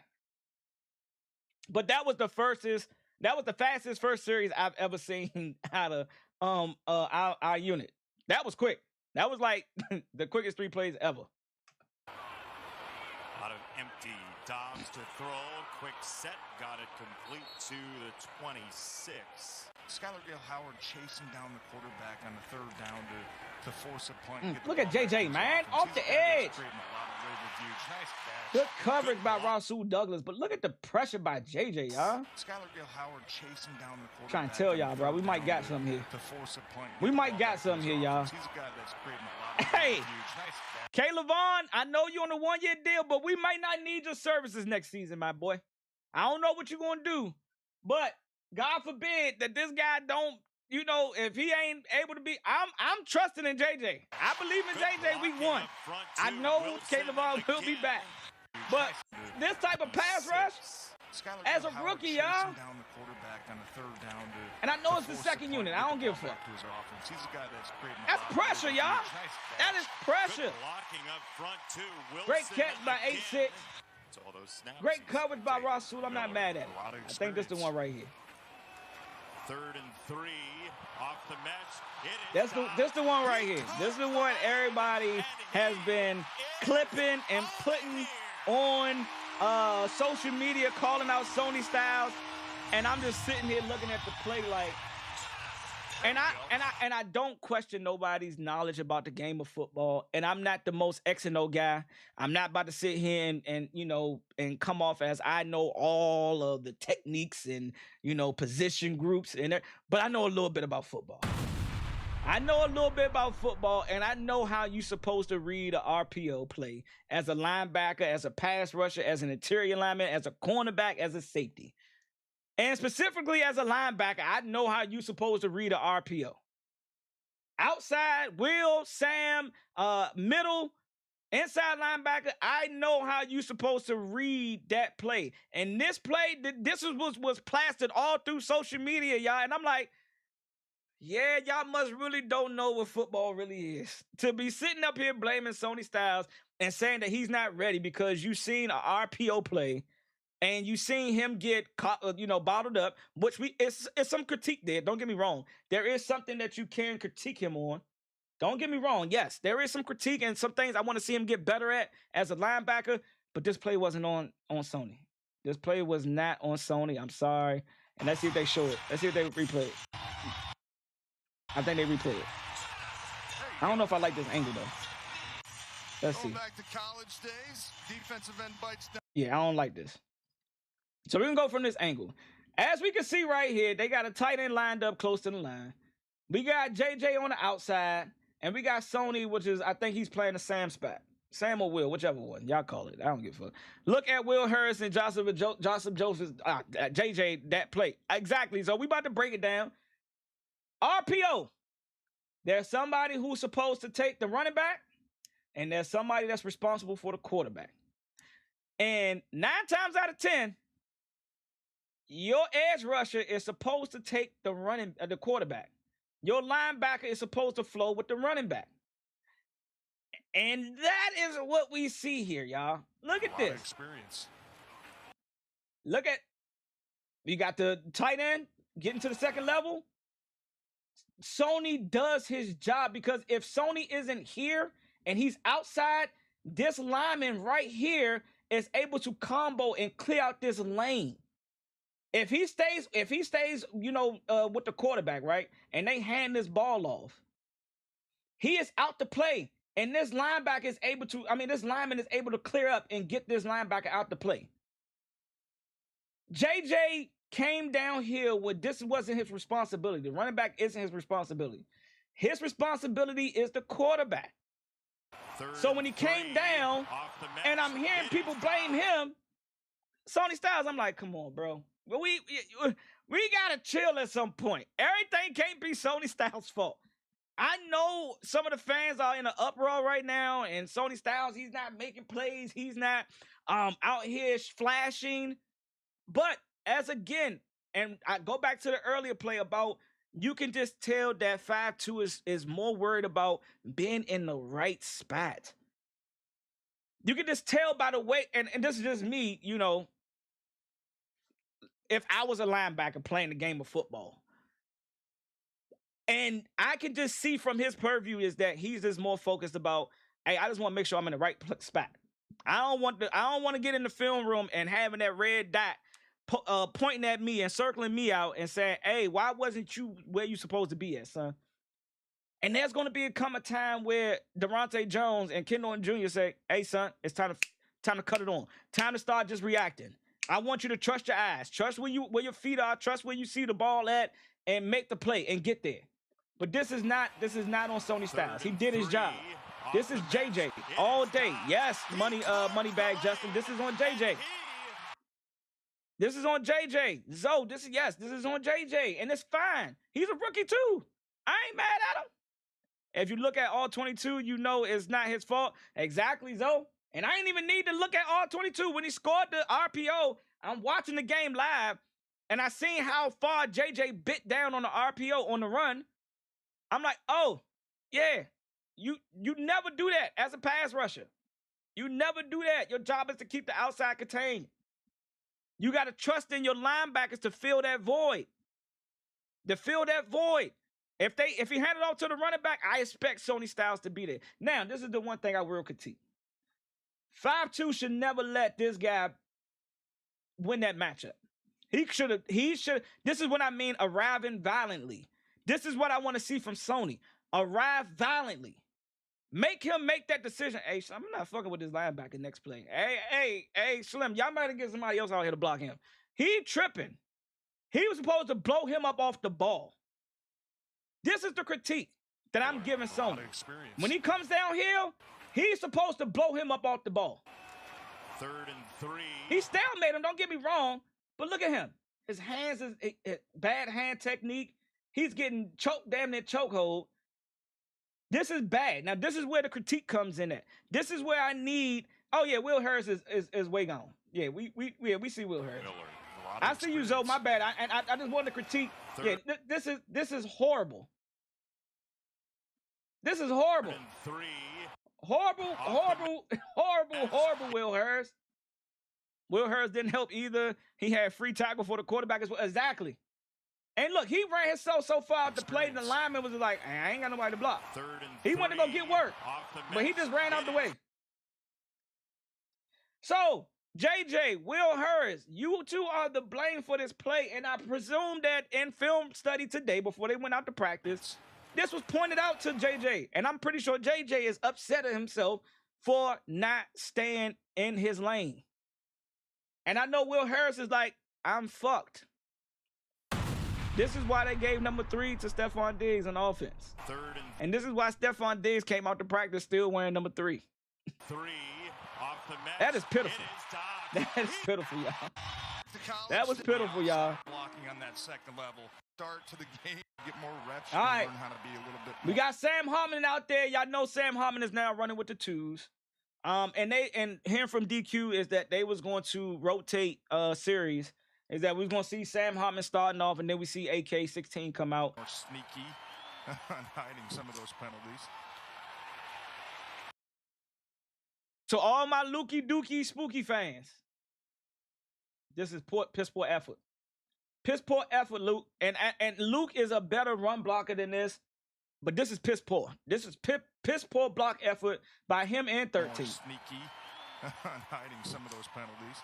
But that was the fastest first series I've ever seen out of our unit. That was quick. That was like the quickest 3 plays ever. Empty. Dobbs to throw. Quick set. Got it complete to the 26. Skylar Gale-Howard chasing down the quarterback on the 3rd down to force a punt. Look at JJ, man. Off the edge. Nice catch. Good coverage by Rasul Douglas, but look at the pressure by JJ, y'all. Skylar Gale-Howard chasing down the quarterback. Trying to tell y'all, bro. We might got something here. To force a punt. We might got something here, y'all. He's a guy that's creating a lot of hey, nice Caleb Vaughn, I know you're on a 1-year deal, but we might not need your services next season, my boy. I don't know what you're going to do, but God forbid that this guy don't, if he ain't able to be, I'm trusting in JJ. I believe in JJ week 1. I know Caleb Vaughn will be back. But this type of pass rush, as a rookie, y'all, and I know it's the second unit. I don't give a fuck. That's pressure, y'all. That is pressure. Great catch by 8-6. Great coverage by Rasul. I'm not mad at it. I think this is the one right here. 3rd and 3 off the mesh. This the one right here. This is the one everybody has been clipping and putting on social media, calling out Sony Styles, and I'm just sitting here looking at the play like, and I don't question nobody's knowledge about the game of football, and I'm not the most X and O guy. I'm not about to sit here and come off as I know all of the techniques and position groups but I know a little bit about football. I know a little bit about football, and I know how you're supposed to read a RPO play as a linebacker, as a pass rusher, as an interior lineman, as a cornerback, as a safety. And specifically as a linebacker, I know how you're supposed to read a RPO. Outside, Will, Sam, middle, inside linebacker, I know how you're supposed to read that play. And this play, this was plastered all through social media, y'all. And I'm like, yeah, y'all must really don't know what football really is. To be sitting up here blaming Sony Styles and saying that he's not ready because you've seen an RPO play and you've seen him get caught, bottled up, which it's some critique there. Don't get me wrong. There is something that you can critique him on. Don't get me wrong. Yes, there is some critique and some things I want to see him get better at as a linebacker, but this play wasn't on Sony. This play was not on Sony. I'm sorry. And let's see if they show it. Let's see if they replay it. I think they replay it. I don't know if I like this angle, though. Let's see. Back to college days, defensive end bites down. Yeah, I don't like this. So we can go from this angle. As we can see right here, they got a tight end lined up close to the line. We got JJ on the outside, and we got Sony, which is, I think he's playing the Sam spot. Sam or Will, whichever one. Y'all call it. I don't give a fuck. Look at Will Harris and Joseph Joseph's JJ, that play. Exactly. So we about to break it down. RPO. There's somebody who's supposed to take the running back, and there's somebody that's responsible for the quarterback. And 9 times out of 10, your edge rusher is supposed to take the quarterback. Your linebacker is supposed to flow with the running back. And that is what we see here, y'all. Look at this. Experience. Look at, you got the tight end getting to the second level. Sony does his job, because if Sony isn't here and he's outside, this lineman right here is able to combo and clear out this lane. If he stays, with the quarterback, right, and they hand this ball off, he is out to play, and this linebacker is able to, this lineman is able to clear up and get this linebacker out to play. JJ came downhill with this wasn't his responsibility. The running back isn't his responsibility. His responsibility is the quarterback. So when he came down, and I'm hearing people blame him, Sony Styles, I'm like, come on, bro. Well, we gotta chill at some point. Everything can't be Sony Styles' fault. I know some of the fans are in an uproar right now, and Sony Styles, he's not making plays. He's not out here flashing. But and I go back to the earlier play about you can just tell that 5'2" is more worried about being in the right spot. You can just tell by the way, and this is just me, you know, if I was a linebacker playing the game of football. And I can just see from his purview is that he's just more focused about, hey, I just want to make sure I'm in the right spot. I don't want to get in the film room and having that red dot pointing at me and circling me out and saying, hey, why wasn't you where you supposed to be at, son? And there's going to come a time where Devontae Jones and Ken Norton Jr. say, hey, son, it's time to cut it on. Time to start just reacting. I want you to trust your eyes. Trust where your feet are. Trust where you see the ball at and make the play and get there. But this is not on Sony Styles. He did his job. This is JJ all day. Yes, money bag, Justin. This is on JJ. This is on JJ. Zoe, this is on JJ. And it's fine. He's a rookie too. I ain't mad at him. If you look at all 22, you know it's not his fault. Exactly, Zoe. And I ain't even need to look at all 22. When he scored the RPO, I'm watching the game live, and I seen how far JJ bit down on the RPO on the run. I'm like, oh, yeah. You never do that as a pass rusher. You never do that. Your job is to keep the outside contained. You got to trust in your linebackers to fill that void. If he handed off to the running back, I expect Sony Styles to be there. Now, this is the one thing I will critique. 5'2" should never let this guy win that matchup. He should. This is what I mean, arriving violently. This is what I want to see from Sony. Arrive violently. Make him make that decision. Hey, I'm not fucking with this linebacker next play. Hey, Slim, y'all might get somebody else out here to block him. He tripping. He was supposed to blow him up off the ball. This is the critique that I'm giving Sony. When he comes downhill, he's supposed to blow him up off the ball. 3rd and 3. He stalemated him, don't get me wrong, but look at him. His hands is bad hand technique. He's getting choked, damn near chokehold. This is bad. Now, this is where the critique comes in at. This is where I need. Oh yeah, Will Harris is way gone. Yeah, we see Will Harris. I see you, Zoe. My bad. I just wanted to critique. Yeah, this is horrible. This is horrible. 3. Horrible, Will Harris. Will Harris didn't help either. He had free tackle for the quarterback as well. Exactly. And look, he ran himself so far out the play, the lineman was like, I ain't got nobody to block. 3rd and he wanted to go get work, but he just ran out the way. So, JJ, Will Harris, you two are the blame for this play, and I presume that in film study today, before they went out to practice, this was pointed out to JJ, and I'm pretty sure JJ is upset at himself for not staying in his lane. And I know Will Harris is like, I'm fucked. This is why they gave number 3 to Stephon Diggs on offense. 3rd and this is why Stephon Diggs came out to practice still wearing number 3. 3 off the match. That is pitiful. That is pitiful, y'all. That was pitiful, y'all. Blocking on that second level. Start to the game, get more reps. All right. Learn how to be a little bit more. We got Sam Harmon out there. Y'all know Sam Harmon is now running with the 2s. And hearing from DQ is that they was going to rotate series. Is that we're going to see Sam Harmon starting off, and then we see AK-16 come out. More sneaky on hiding some of those penalties. To all my Lukey Dookie Spooky fans, this is piss poor effort. Piss poor effort, Luke. And Luke is a better run blocker than this, but this is piss poor. This is piss poor block effort by him and 13. More sneaky on hiding some of those penalties.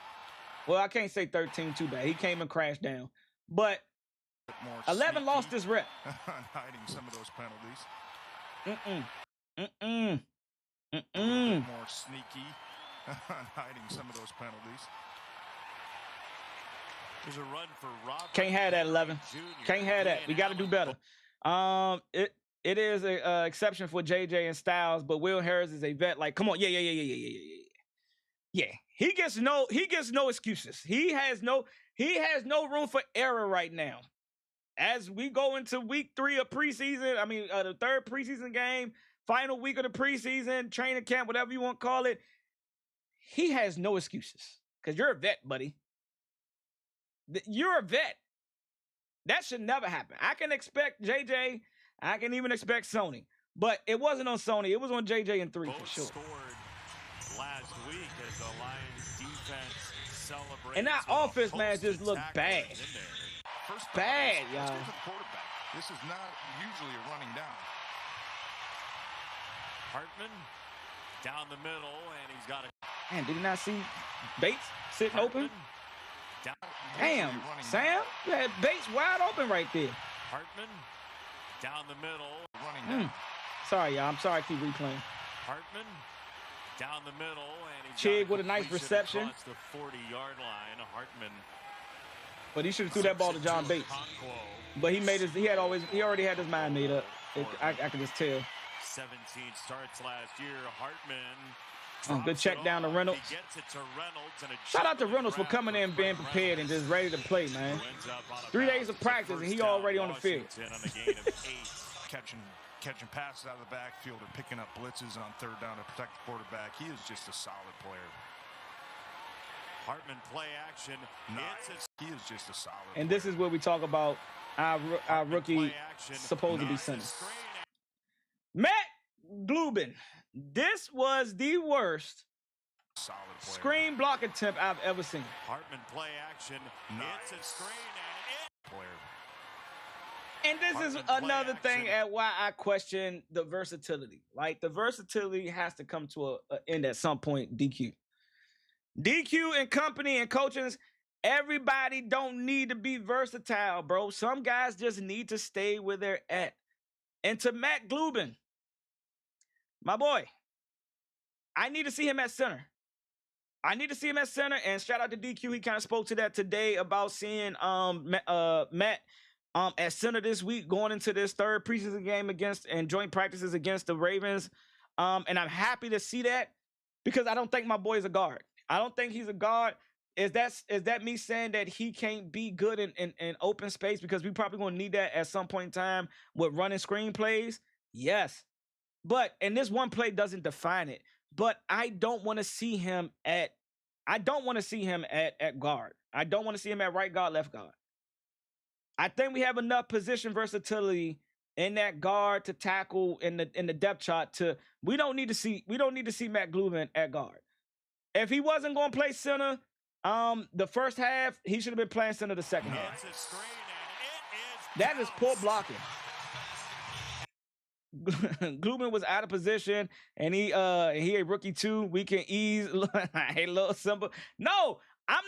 Well, I can't say 13 too bad. He came and crashed down. But 11 lost his rep. On hiding some of those penalties. More sneaky on hiding some of those penalties. There's a run for Robert. Can't have that, 11. Can't have that. We got to do better. It is an exception for JJ and Styles, but Will Harris is a vet. Like, come on, yeah. He gets no excuses. He has no room for error right now. As we go into week 3 of preseason, the third preseason game, final week of the preseason, training camp, whatever you want to call it, he has no excuses. Because you're a vet, buddy. You're a vet. That should never happen. I can expect JJ. I can even expect Sony. But it wasn't on Sony. It was on JJ in 3 for sure. Scored last week as the Lions defense celebrates. And that offense, man, just looked bad. Bad, y'all. This is not usually a running down. Hartman down the middle, and he's got a... Man, did he not see Bates sitting open? Damn, Sam, you had Bates wide open right there. Hartman down the middle. Running down. Sorry, y'all. I'm sorry I keep replaying. Hartman down the middle, and he's Chig with a nice reception. The 40-yard line. Hartman. But he should have threw that ball to John Bates. But he already had his mind made up. I can just tell. 17 starts last year. Hartman. Good check down to Reynolds. He gets it to Reynolds, and shout out to Reynolds for coming in, being prepared, and just ready to play, man. 3 days of practice, and he already on the field. Catching passes out of the backfield or picking up blitzes on 3rd down to protect the quarterback. He is just a solid player. Hartman play action. He is just a solid player. And this is where we talk about our rookie supposed to be center. Matt Glubin. This was the worst screen block attempt I've ever seen. Hartman play action. It's a screen and this is another thing at why I question the versatility. Like, the versatility has to come to an end at some point. DQ and company and coaches, everybody don't need to be versatile, bro. Some guys just need to stay where they're at. And to Matt Glubin, my boy, I need to see him at center. And shout out to DQ. He kind of spoke to that today about seeing Matt at center this week, going into this 3rd preseason game and joint practices against the Ravens. And I'm happy to see that, because I don't think my boy is a guard. I don't think he's a guard. Is that me saying that he can't be good in open space? Because we probably going to need that at some point in time with running screen plays. Yes. But, and this one play doesn't define it, but I don't want to see him at guard. I don't want to see him at right guard, left guard. I think we have enough position versatility in that guard to tackle in the depth chart we don't need to see Matt Glubin at guard. If he wasn't going to play center the first half, he should have been playing center the second half. That is poor blocking. Glubin was out of position, and he a rookie too. We can ease. Hey, little Simba. No, I'm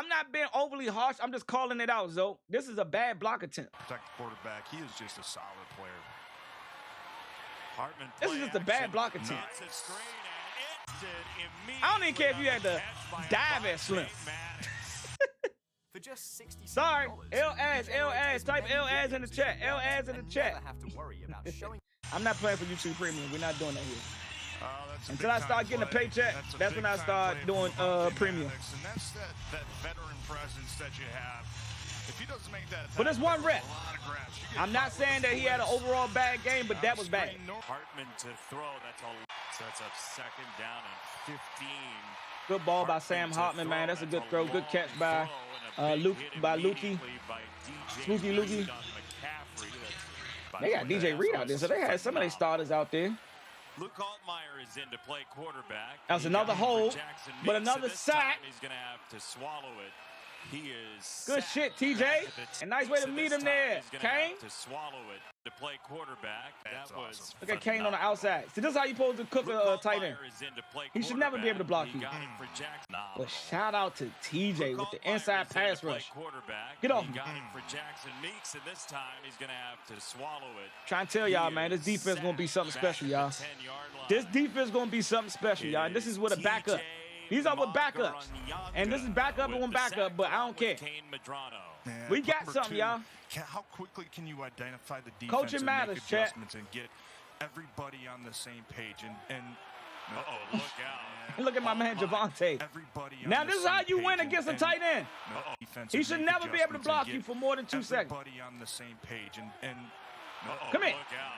not being overly harsh. I'm just calling it out, Zoe. This is a bad block attempt. Protect the quarterback. He is just a solid player. Hartman. This is just a bad block attempt. I don't even care if you had to dive at Slim. For just $60. Sorry, L-Ads, type L-Ads in the chat. L-Ads in the chat. I'm not playing for YouTube Premium. We're not doing that here. Until I start getting a paycheck, that's when I start doing premium. And that's that veteran presence that you have. If he doesn't make that, but it's one rep. I'm not saying that he had an overall bad game, but that was bad. Hartman to throw. That's a 2nd down and 15. Good ball by Sam Hartman, man. That's a good throw. Good catch by Lukey. Spooky Lukey. They got DJ Reed out there, so they had some of their starters out there. Luke Altmaier is in to play quarterback. That's another hold, but another sack. He's going to have to swallow it. He is good shit, TJ. A nice way to meet him there, Kane. To swallow it to play quarterback. That was look at Kane on the outside. See, this is how you supposed to cook a tight end. He should never be able to block you. But shout out to TJ with the inside pass rush. Get off him. Got him for Jackson Meeks, and this time he's gonna have to swallow it. Trying to tell y'all, man, this defense gonna be something special, y'all. This defense gonna be something special, y'all. And this is with a backup. He's up with backups. And this is backup and one backup, but I don't care. Yeah, We got something, y'all. How quickly can you identify the defense Coaching and matters, make chat. adjustments and get everybody on the same page? And Uh-oh, look out. Look at my man Javonte. everybody on Now the this is how same you page win against a tight end. defense He and should make never be able to adjustments block and you get for more than 2 seconds. everybody on the same page. And Come here. Look out.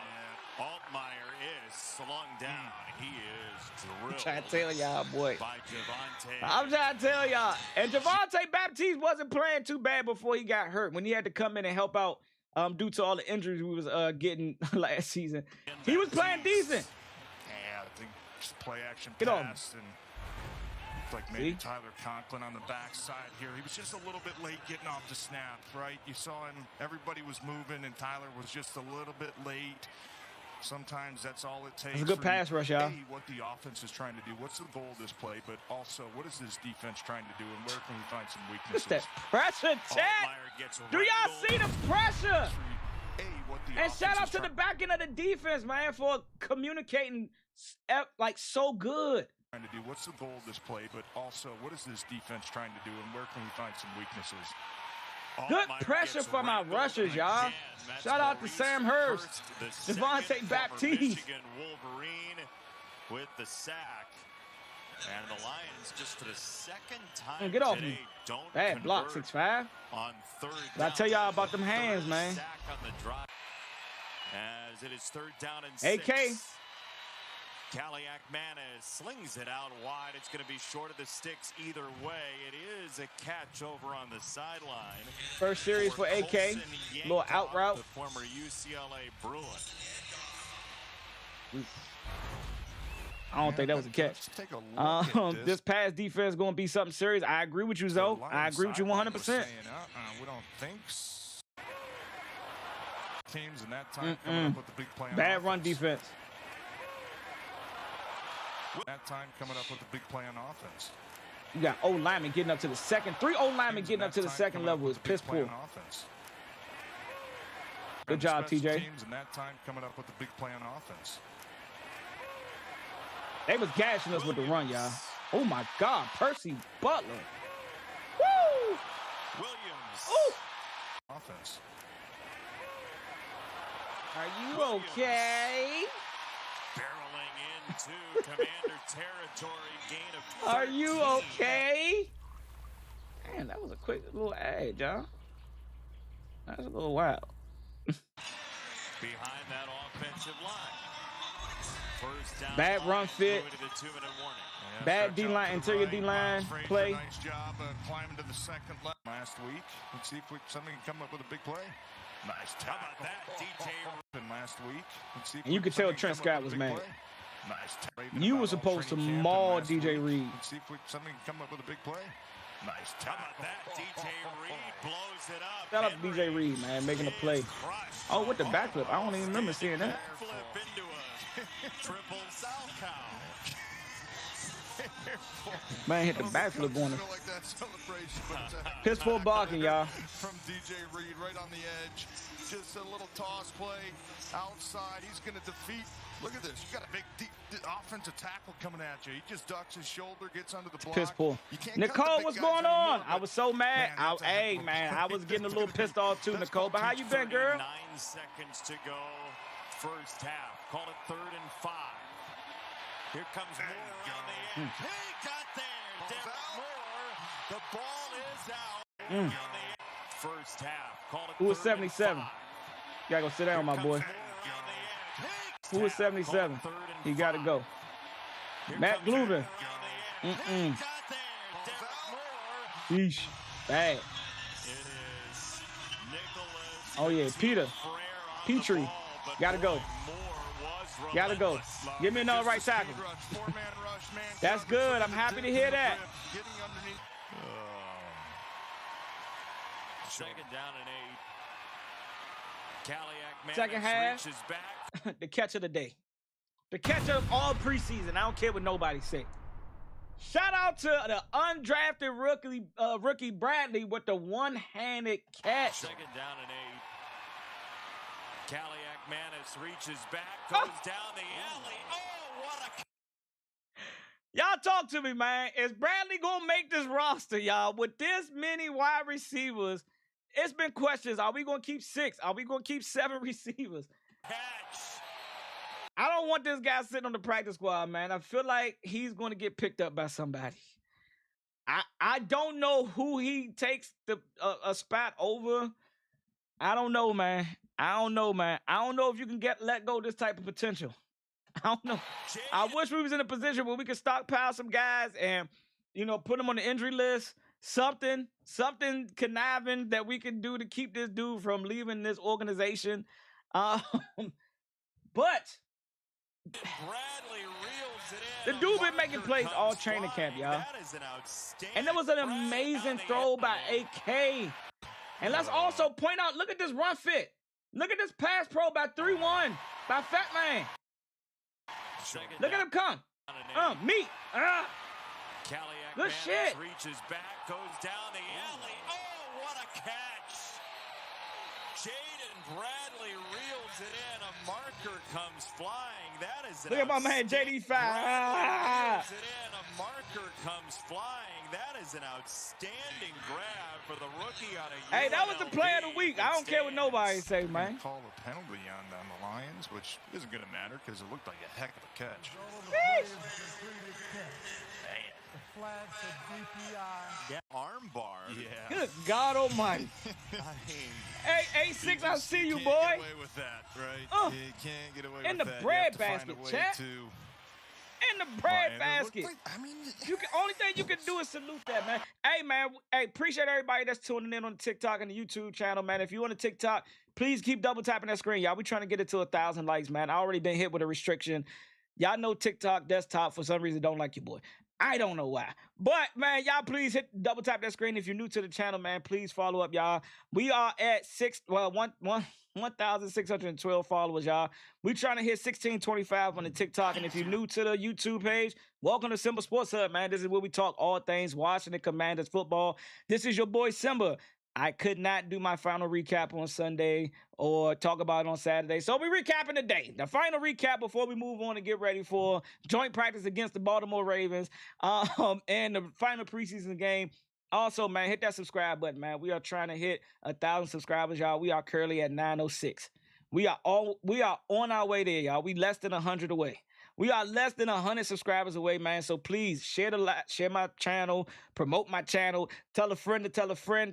Altmaier is slung down. He is drilled. I'm trying to tell y'all, boy. By Javonte. I'm trying to tell y'all. And Javonte Baptiste wasn't playing too bad before he got hurt. When he had to come in and help out due to all the injuries we was getting last season. He was playing decent. yeah, I think just play action Get on. pass and like maybe See? Tyler Conklin on the backside here. He was just a little bit late getting off the snap, right? You saw him, everybody was moving, and Tyler was just a little bit late. Sometimes that's all it takes. It's a good for pass rush, y'all. A, what the offense is trying to do. What's the goal of this play? But also, what is this defense trying to do, and where can we find some weaknesses? What's that pressure, chat? Altmaier gets Do y'all see the pressure? A, what the And shout offense out is to the trying- back end of the defense, man, for communicating like so good. trying to do. What's the goal of this play? But also, what is this defense trying to do, and where can we find some weaknesses? Good Altmaier pressure gets from our wrangled rushers, y'all. again. That's Shout out to Maurice Sam Hurst, Hurst, the Javonte second Baptiste. former Michigan Wolverine with the sack. And the Lions just for the second time Get off today me. don't Bad block, convert 6'5". on third I down. tell y'all about them hands, Third man. Sack on the drive. As it is third down and AK. 6. Kaliakmanis slings it out wide. It's going to be short of the sticks either way. It is a catch over on the sideline. First series for AK. Colson Little out Yankov, route. The former UCLA Bruin. I don't think that was a catch. Let's take a look at This pass defense going to be something serious. I agree with you, Zoe. I agree with you 100%. We don't think teams in that time coming up with the big play on Bad run offense. defense. That time coming up with the big play on offense. You got O linemen getting up to the second. 3 O linemen Teams in getting up that to the time second coming up level with is the big piss play poor. on offense. Good And the job, special TJ. Teams in that time coming up with the big play on offense. They was gashing us with the run, y'all. Oh, my God. Percy Butler. Woo! Williams. Ooh! Offense. Are you okay? Barreling into Commander territory. Gain of 13. Are you okay? Man, that was a quick little ad, y'all. That was a little wild. Behind that offensive line. First down. Bad line, run fit. going to the 2-minute warning. Yeah, Bad stretch out D-line, to the interior right. D-line Miles Frazier, play. Nice job climbing to the second left last week. Let's see if somebody can come up with a big play. Nice How tackle. about that, DJ? Last week. Let's see if And you could tell somebody can Trent come up Scott with was a big mad. play. Nice tackle. You About were all supposed to training camp and maul last DJ week. Reed. Let's see if somebody can come up with a big play. Nice How about tackle. that? DJ Reed blows it up. Shout out to DJ Reed, man, making a play. Oh, with the backflip. I don't even remember seeing that. Flip into a triple south cow. Man hit the backflip on him. Feel like that celebration, but it's a Piss full barking, y'all. from DJ Reed right on the edge. Just a little toss play outside. He's going to defeat. Look at this. You got a big deep offensive tackle coming at you. He just ducks his shoulder, gets under the block. Piss poor. You can't cut the Nicole, big what's guys going anymore, on? I but was so mad. man, that's a heck Hey, of a man, I was getting a That's little gonna be- pissed off too, that's Nicole. But how you been, girl? 9 seconds to go. First half. Call it 3rd and 5. Here comes Moore on the edge. He got there. Derek Moore. The ball is out. On the edge. First half. Call it Who was 3rd and 77? 5. You gotta go sit down, my boy. Moore on the edge. Who was 77? Call it 3rd and He gotta 5. go. Here Matt comes Gluvin. Moore on the edge. He got there. Derek Moore. Yeesh. Bad. It is Nicholas. Oh, yeah, Peter. Frere on Petrie. the ball, but Gotta go. boy, Moore was Gotta go. relentless. Give me another right tackle. That's good. I'm happy to hear that. Second down and 8. Kaliakmanis Second half. reaches back. The catch of the day. The catch of all preseason. I don't care what nobody say. Shout out to the undrafted rookie Bradley with the one-handed catch. Second down and 8. Kaliakmanis reaches back, goes down the alley. Oh, what a Y'all talk to me, man. Is Bradley gonna make this roster, y'all? With this many wide receivers, it's been questions. Are we gonna keep 6? Are we gonna keep 7 receivers? Catch. I don't want this guy sitting on the practice squad, man. I feel like he's gonna get picked up by somebody. I don't know who he takes a spot over. I don't know, man. I don't know if you can let go of this type of potential. I don't know. I wish we was in a position where we could stockpile some guys and, put them on the injury list. Something conniving that we can do to keep this dude from leaving this organization. But Bradley reels it in. the dude been making plays all training camp, y'all. That is an outstanding. And there was an amazing throw by AK. And let's also point out, look at this run fit. Look at this pass pro by 3-1 by Fat Man. Look at him come. Me. Good shit. Reaches back, goes down the alley. Oh, what a catch. Jaden Bradley reels it in. A marker comes flying. That is look at my man JD5. Reels it in. A marker comes flying. That is an outstanding grab for the rookie out of Hey, that was the play of the week. I don't care what nobody say, man. Call a penalty on the Lions, which isn't going to matter because it looked like a heck of a catch. Yeah, arm bar. Yeah. Good God almighty. Hey, A6, I see you, boy. Get away with that, right? You can't get away with that. In the bread basket, chat. In the bread basket. Only thing you can do is salute that, man. Hey, man. Hey, appreciate everybody that's tuning in on the TikTok and the YouTube channel, man. If you on the TikTok, please keep double tapping that screen, y'all. We trying to get it to 1,000 likes, man. I already been hit with a restriction. Y'all know TikTok desktop for some reason don't like your boy. I don't know why. But, man, y'all please double tap that screen. If you're new to the channel, man, please follow up, y'all. We are at 1,612 followers, y'all. We trying to hit 1,625 on the TikTok. And if you're new to the YouTube page, welcome to Simba Sports Hub, man. This is where we talk all things Washington Commanders football. This is your boy, Simba. I could not do my final recap on Sunday or talk about it on Saturday. So we recapping today. The final recap before we move on and get ready for joint practice against the Baltimore Ravens and the final preseason game. Also, man, hit that subscribe button, man. We are trying to hit 1,000 subscribers, y'all. We are currently at 906. We are on our way there, y'all. We less than 100 away. We are less than 100 subscribers away, man. So please share my channel, promote my channel, tell a friend to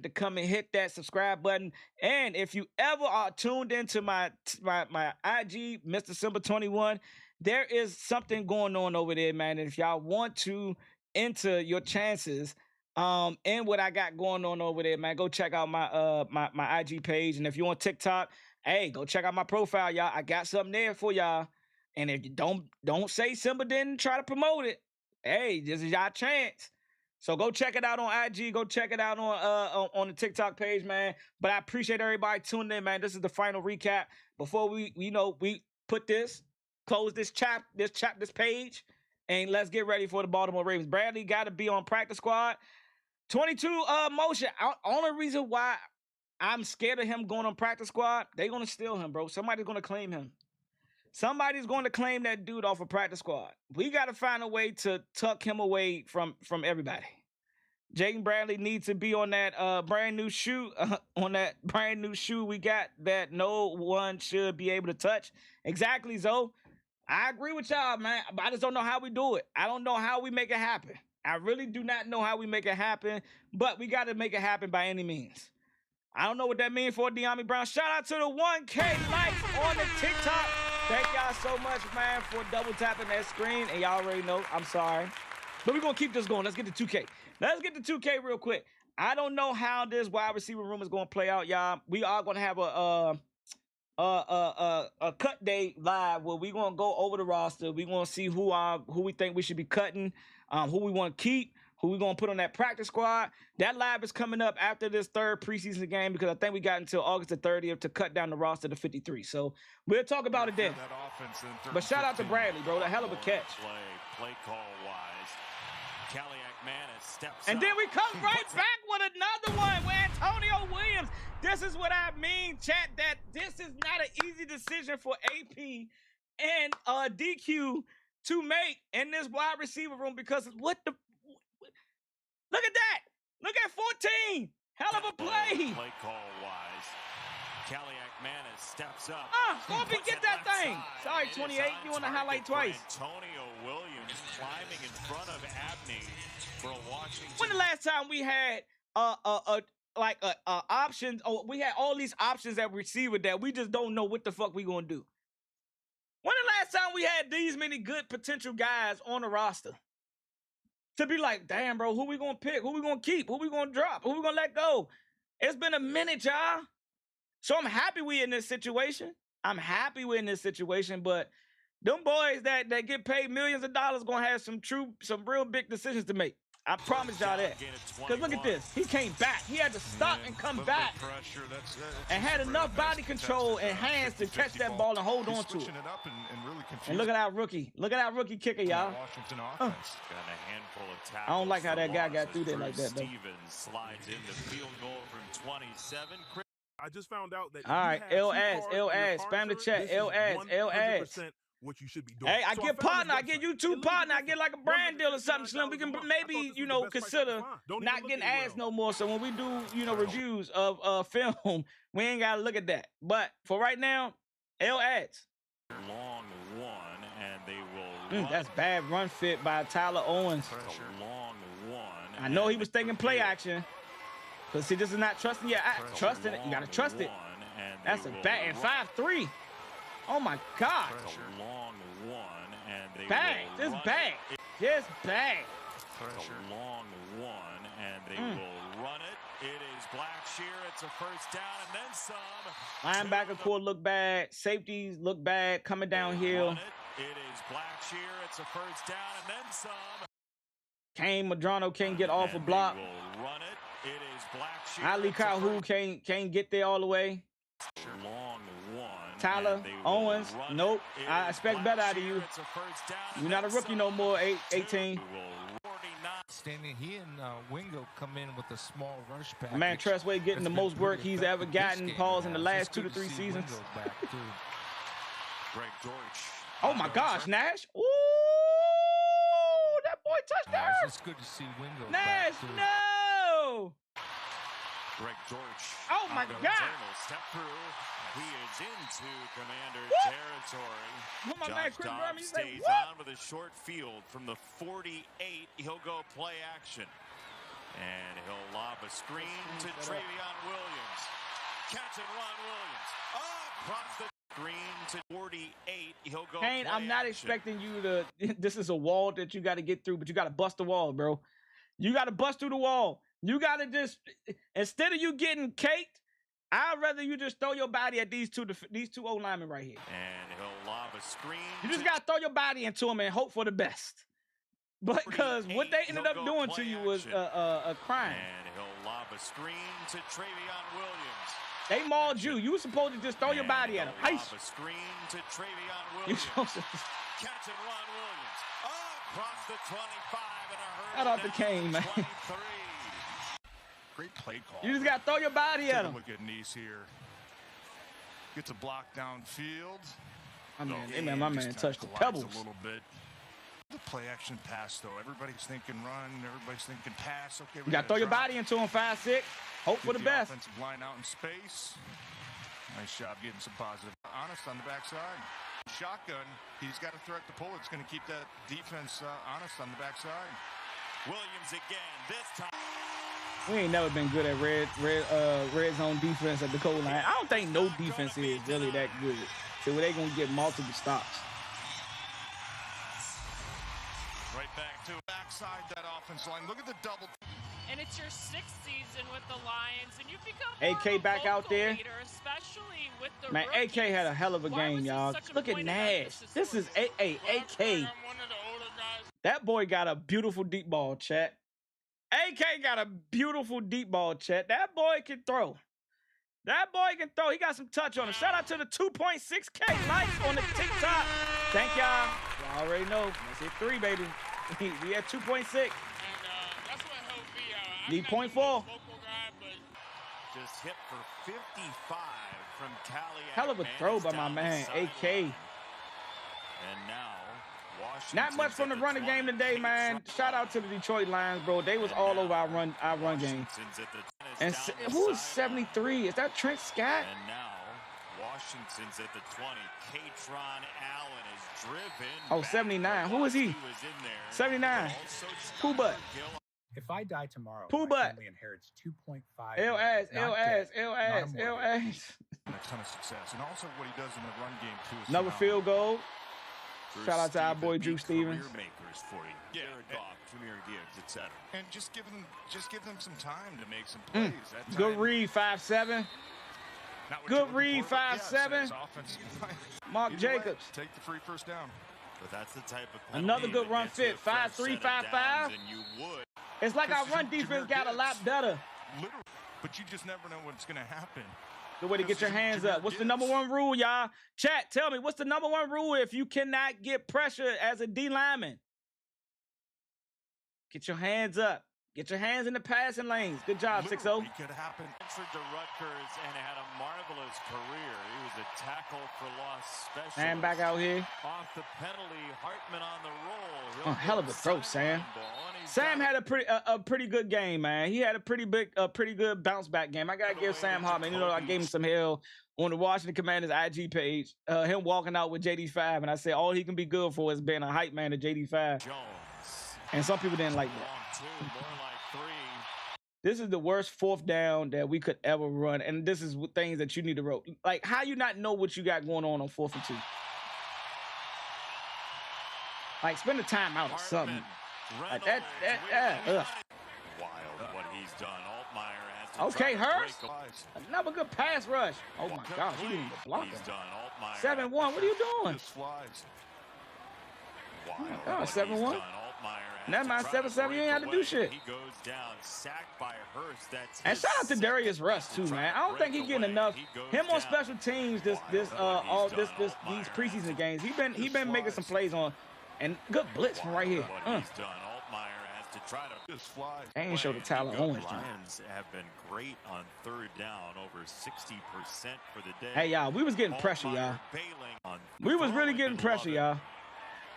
come and hit that subscribe button. And if you ever are tuned into my IG, Mr. Simba 21, there is something going on over there, man. And if y'all want to enter your chances and what I got going on over there, man, go check out my IG page. And if you on TikTok, hey, go check out my profile, y'all. I got something there for y'all. And if you don't say Simba didn't try to promote it, hey, this is y'all chance. So go check it out on IG. Go check it out on the TikTok page, man. But I appreciate everybody tuning in, man. This is the final recap before we put close this page, and let's get ready for the Baltimore Ravens. Bradley got to be on practice squad. 22 motion. Only reason why I'm scared of him going on practice squad, they're gonna steal him, bro. Somebody's gonna claim him. Somebody's going to claim that dude off a practice squad. We got to find a way to tuck him away from everybody. Jaden Bradley needs to be on that brand new shoe. We got that no one should be able to touch. Exactly, Zoe. I agree with y'all, man. But I just don't know how we do it. I don't know how we make it happen. I really do not know how we make it happen. But we got to make it happen by any means. I don't know what that means for De'Ami Brown. Shout out to the 1K likes on the TikTok. Thank y'all so much, man, for double tapping that screen. And y'all already know, I'm sorry. But we're going to keep this going. Let's get to 2K. Let's get to 2K real quick. I don't know how this wide receiver room is going to play out, y'all. We are going to have a cut day live where we're going to go over the roster. We're going to see who we think we should be cutting, who we want to keep, who we going to put on that practice squad. That live is coming up after this third preseason game because I think we got until August the 30th to cut down the roster to 53. So we'll talk about it then. But shout out to Bradley, bro. A hell of a catch. Play call-wise. Kaliakmanis steps and then we come right back with another one with Antonio Williams. This is what I mean, chat, that this is not an easy decision for AP and DQ to make in this wide receiver room because what the look at that. Look at 14. Hell of a play. Play call wise. Kaliakmanis steps up. Go up and get that thing. Sorry, 28. You want to highlight twice. Antonio Williams climbing in front of Abney for Washington. When the last time we had options? Oh, we had all these options at receiver that we just don't know what the fuck we gonna do. When the last time we had these many good potential guys on the roster to be like, damn, bro, who we gonna pick? Who we gonna keep? Who we gonna drop? Who we gonna let go? It's been a minute, y'all. So I'm happy we in this situation. But them boys that get paid millions of dollars gonna have some real big decisions to make. I promise y'all that. Because look at this. He came back. He had to stop and come back. And had enough body control and hands to catch that ball and hold on to it. And look at our rookie. Look at our rookie kicker, y'all. I don't like how that guy got through there like that, though. Slides in the field goal from 27. I just found out that all right, L ads, spam the chat, L ads. What you should be doing. Hey, I get partner, I get you two partner, I get like a brand deal or something, Slim. We can maybe, consider not getting ads no more. So when we do, reviews of film, we ain't gotta look at that. But for right now, L ads. Long one, and they will. That's bad run fit by Tyler Owens. Long one. I know he was thinking play action. Because see, this is not trusting your trusting it. You gotta trust it. That's a bat and 5'3". Oh my God. Long one, and they bang. This bang. This bang. Long one, and they will run it. It is Blackshear. It's a first down, and then some. Linebacker core look bad. Safeties look bad. Coming downhill. It is Blackshear. It's a first down, and then some. Kane Madrano can't get off a block. Run it. It is Blackshear. Ali Calhoun can't get there all the way. Long one. Tyler Owens, nope. I expect better out of you. You're not a rookie no more, 18. Standing, he and Wingo come in with a small rush package. Man, Tressway getting the most work he's ever gotten, Pauls, in the last 2 to 3 seasons. Greg George. Oh my gosh, Nash. Ooh, that boy touched the earth. It's good to see Wingo Nash, back, no. Greg George. Oh my God. Step through. He is into Commander territory. My man, Chris Berman, stays on with a short field from the 48. He'll go play action. And he'll lob a screen to Travion Williams. Catch and run Williams. Across the screen to 48. He'll go Kane, play I'm not action. expecting you to, this is a wall that you got to get through, but you got to bust the wall, bro. You got to bust through the wall. You got to just, instead of you getting caked, I'd rather you just throw your body at these two old linemen right here. And he'll lob a screen. You just got to throw your body into them and hope for the best. But because what they ended up doing to you was a crime. And he'll lob a screen to Travion Williams. They mauled you. You were supposed to just throw your body at them. Lob a screen to Travion Williams. Catch and run Williams. Across the 25 and a hurdle. Shout out to Kane, man. 23. Great play call. You just got to throw your body at him. Look at Nice here. Gets a block downfield. My man touched the pebbles. A little bit. The play action pass, though. Everybody's thinking run. Everybody's thinking pass. Okay, you got to throw your body into him, 5'6". Hope for the best. Offensive line out in space. Nice job getting some positive. Honest on the backside. Shotgun. He's got a threat to pull. It's going to keep that defense honest on the backside. Williams again. This time. We ain't never been good at red zone defense at the goal line. I don't think no defense is really that good. So where they gonna get multiple stops. Right back to backside that offense line. Look at the double. And it's your 6th season with the Lions, and you've become AK back out there. Leader, especially with the man, AK had a hell of a game, y'all. Look at Nash. This is AK. That boy got a beautiful deep ball, chat. AK got a beautiful deep ball, chat. That boy can throw. That boy can throw. He got some touch on him. Shout out to the 2.6K likes on the TikTok. Thank y'all. Y'all already know. Let's hit 3, baby. We at 2.6. That's what helped me out. Need 0.4. Just hit for 55 from Kaliakmanis. Hell of a throw by my man, AK. And now Not much from the running game today, man. Shout out to the Detroit Lions, bro. They was all over our run game. And who is 73? Is that Trent Scott? And now Washington's at the 20. Katron Allen is driven. Oh, 79. Who is he? 79. Pooh Butt. If I die tomorrow, Pooh my Butt. family inherits 2.5. L ass. A ton of success, and also what he does in the run game too. Another field goal. Shout out to our boy Drew Stevens. Makers for you. Jared Goff, Premier Gibbs, etc. And just give them some time to make some plays. Good read, 5'7". Good read, 5'7". Mark Jacobs. Take the free first down. But that's the type of another good run fit. 5'3", 5'5". It's like our run defense got a lot better. Literally, but you just never know what's going to happen. Good way to get your hands up. What's the number one rule, y'all? Chat, tell me, what's the number one rule if you cannot get pressure as a D lineman? Get your hands up. Get your hands in the passing lanes. Good job, 6-0. It could happen. Transferred to Rutgers and had a marvelous career. He was a tackle for loss specialist. Sam back out here. Off the penalty, Hartman on the roll. Hell of a throw, Sam. Sam had a pretty good game, man. He had a pretty good bounce back game. I gotta give Sam Hartman. You know, I gave him some hell on the Washington Commanders IG page. Him walking out with JD5, and I said all he can be good for is being a hype man to JD5. Jones. And some people didn't like that. This is the worst fourth down that we could ever run, and this is things that you need to roll. Like, how you not know what you got going on 4th and 2? Like, spend the time out or something. Like that. Wild what he's done. Altmaier has to Okay, Hurst. Another good pass rush. Oh my gosh, he didn't even block him. 7-1. What are you doing? Oh, 7-1. Never mind, 7-7. You ain't have to do shit. He goes down, sacked by Hurst. And shout out to Darius Russ too, man. I don't think he's getting enough. Him on special teams these preseason games. He been making some plays on, and good blitz from right here. They ain't show the Tyler Owens. Lions have been great on 3rd down, over 60% for the day. Hey y'all, we was getting pressure, y'all. We was really getting pressure, y'all.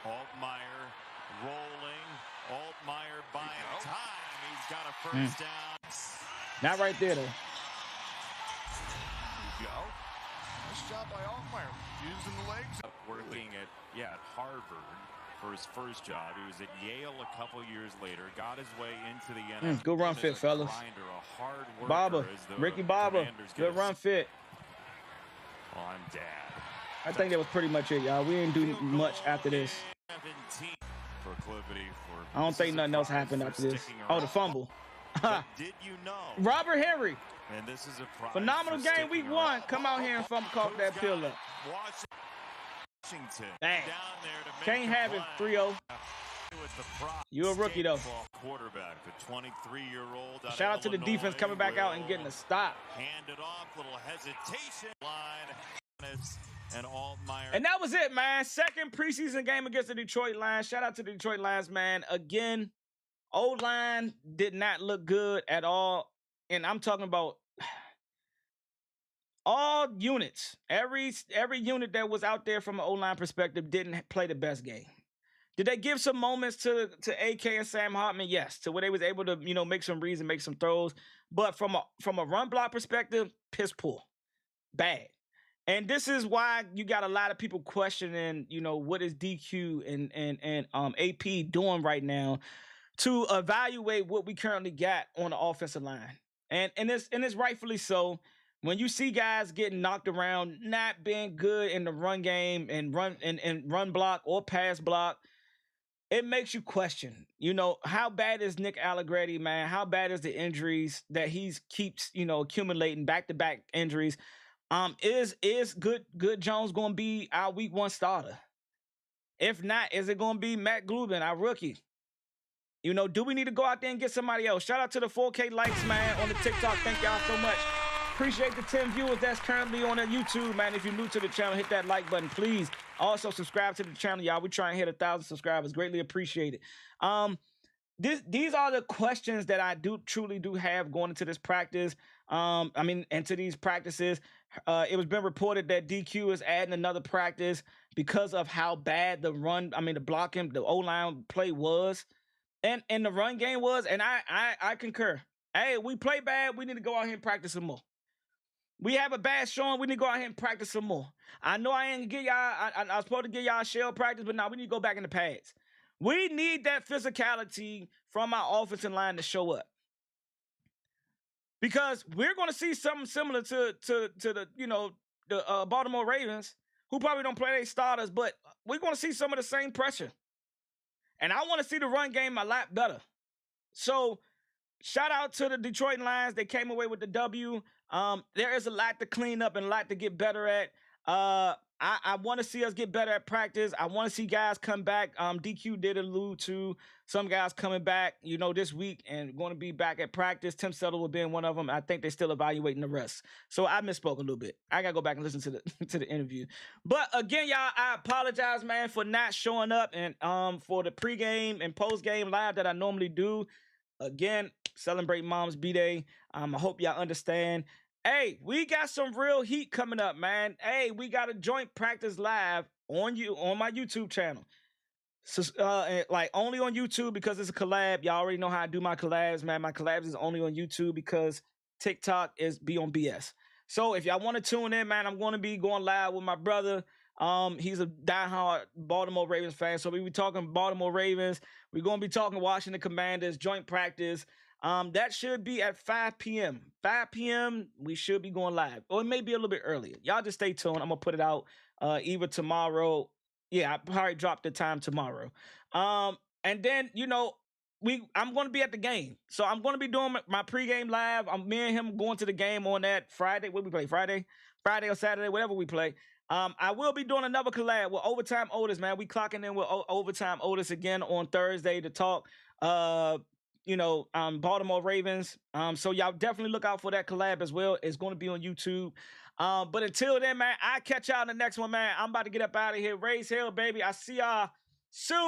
Altmaier rolling. Altmaier buying time. He's got a first down. Not right there, though. Nice job by Altmaier. Using the legs. Working at Harvard for his first job. He was at Yale a couple years later. Got his way into the NFL. Good run fit, fellas. Barber. Ricky Barber. Good run fit. On dad. I think that was pretty much it, y'all. We didn't do much after this. I don't think nothing else happened after this. Oh, the fumble. Did you know? Robert Henry. And this is a phenomenal game week 1. Come out here and fumble cough that pill up. Washington. Dang. Can't have it, 3-0. You're a rookie, though. Quarterback, the 23-year-old. Shout out to the defense coming back out and getting a stop. Hand it off, little hesitation. Line. And Altmaier. And that was it, man. Second preseason game against the Detroit Lions. Shout out to the Detroit Lions, man. Again, O-line did not look good at all. And I'm talking about all units. Every unit that was out there from an O-line perspective didn't play the best game. Did they give some moments to AK and Sam Hartman? Yes, to where they was able to, make some reads and make some throws. But from a run block perspective, piss poor. Bad. And this is why you got a lot of people questioning, what is DQ and AP doing right now to evaluate what we currently got on the offensive line. And it's rightfully so. When you see guys getting knocked around, not being good in the run game and run block or pass block, it makes you question, how bad is Nick Allegretti, man? How bad is the injuries that he keeps, accumulating, back-to-back injuries? Is Good Jones going to be our week 1 starter? If not, is it going to be Matt Glubin, our rookie? Do we need to go out there and get somebody else? Shout out to the 4K likes, man, on the TikTok. Thank y'all so much. Appreciate the 10 viewers that's currently on the YouTube, man. If you're new to the channel, hit that like button, please. Also, subscribe to the channel, y'all. We're trying to hit 1,000 subscribers. Greatly appreciated. these are the questions that I truly have going into this practice. Into these practices. It was been reported that DQ is adding another practice because of how bad the blocking, the O-line play was, and the run game was. And I concur. Hey, we play bad. We need to go out here and practice some more. We have a bad showing. We need to go out here and practice some more. I know I ain't get y'all. I was supposed to get y'all shell practice, but now we need to go back in the pads. We need that physicality from our offensive line to show up. Because we're going to see something similar to the Baltimore Ravens, who probably don't play their starters, but we're going to see some of the same pressure. And I want to see the run game a lot better. So shout out to the Detroit Lions. They came away with the W. There is a lot to clean up and a lot to get better at. I want to see us get better at practice. I want to see guys come back. DQ did allude to some guys coming back, this week and going to be back at practice. Tim Settle will be in one of them. I think they're still evaluating the rest. So I misspoke a little bit. I got to go back and listen to the interview. But again, y'all, I apologize, man, for not showing up and for the pregame and postgame live that I normally do. Again, celebrate Mom's B-Day. I hope y'all understand. Hey, we got some real heat coming up, man. Hey, we got a joint practice live on my YouTube channel. So, only on YouTube because it's a collab. Y'all already know how I do my collabs, man. My collabs is only on YouTube because TikTok be on BS. So if y'all want to tune in, man, I'm going to be going live with my brother. He's a diehard Baltimore Ravens fan. So we be talking Baltimore Ravens. We're going to be talking Washington Commanders, joint practice. That should be at 5 p.m. 5 p.m. we should be going live. Or it may be a little bit earlier. Y'all just stay tuned. I'm going to put it out either tomorrow. Yeah, I probably drop the time tomorrow. And then, I'm going to be at the game. So I'm going to be doing my pregame live. Me and him going to the game on that Friday. What we play? Friday or Saturday, whatever we play. I will be doing another collab with Overtime Otis, man. We clocking in with Overtime Otis again on Thursday to talk Baltimore Ravens. So y'all definitely look out for that collab as well. It's going to be on YouTube. But until then, man, I'll catch y'all in the next one, man. I'm about to get up out of here. Raise hell, baby. I see y'all soon.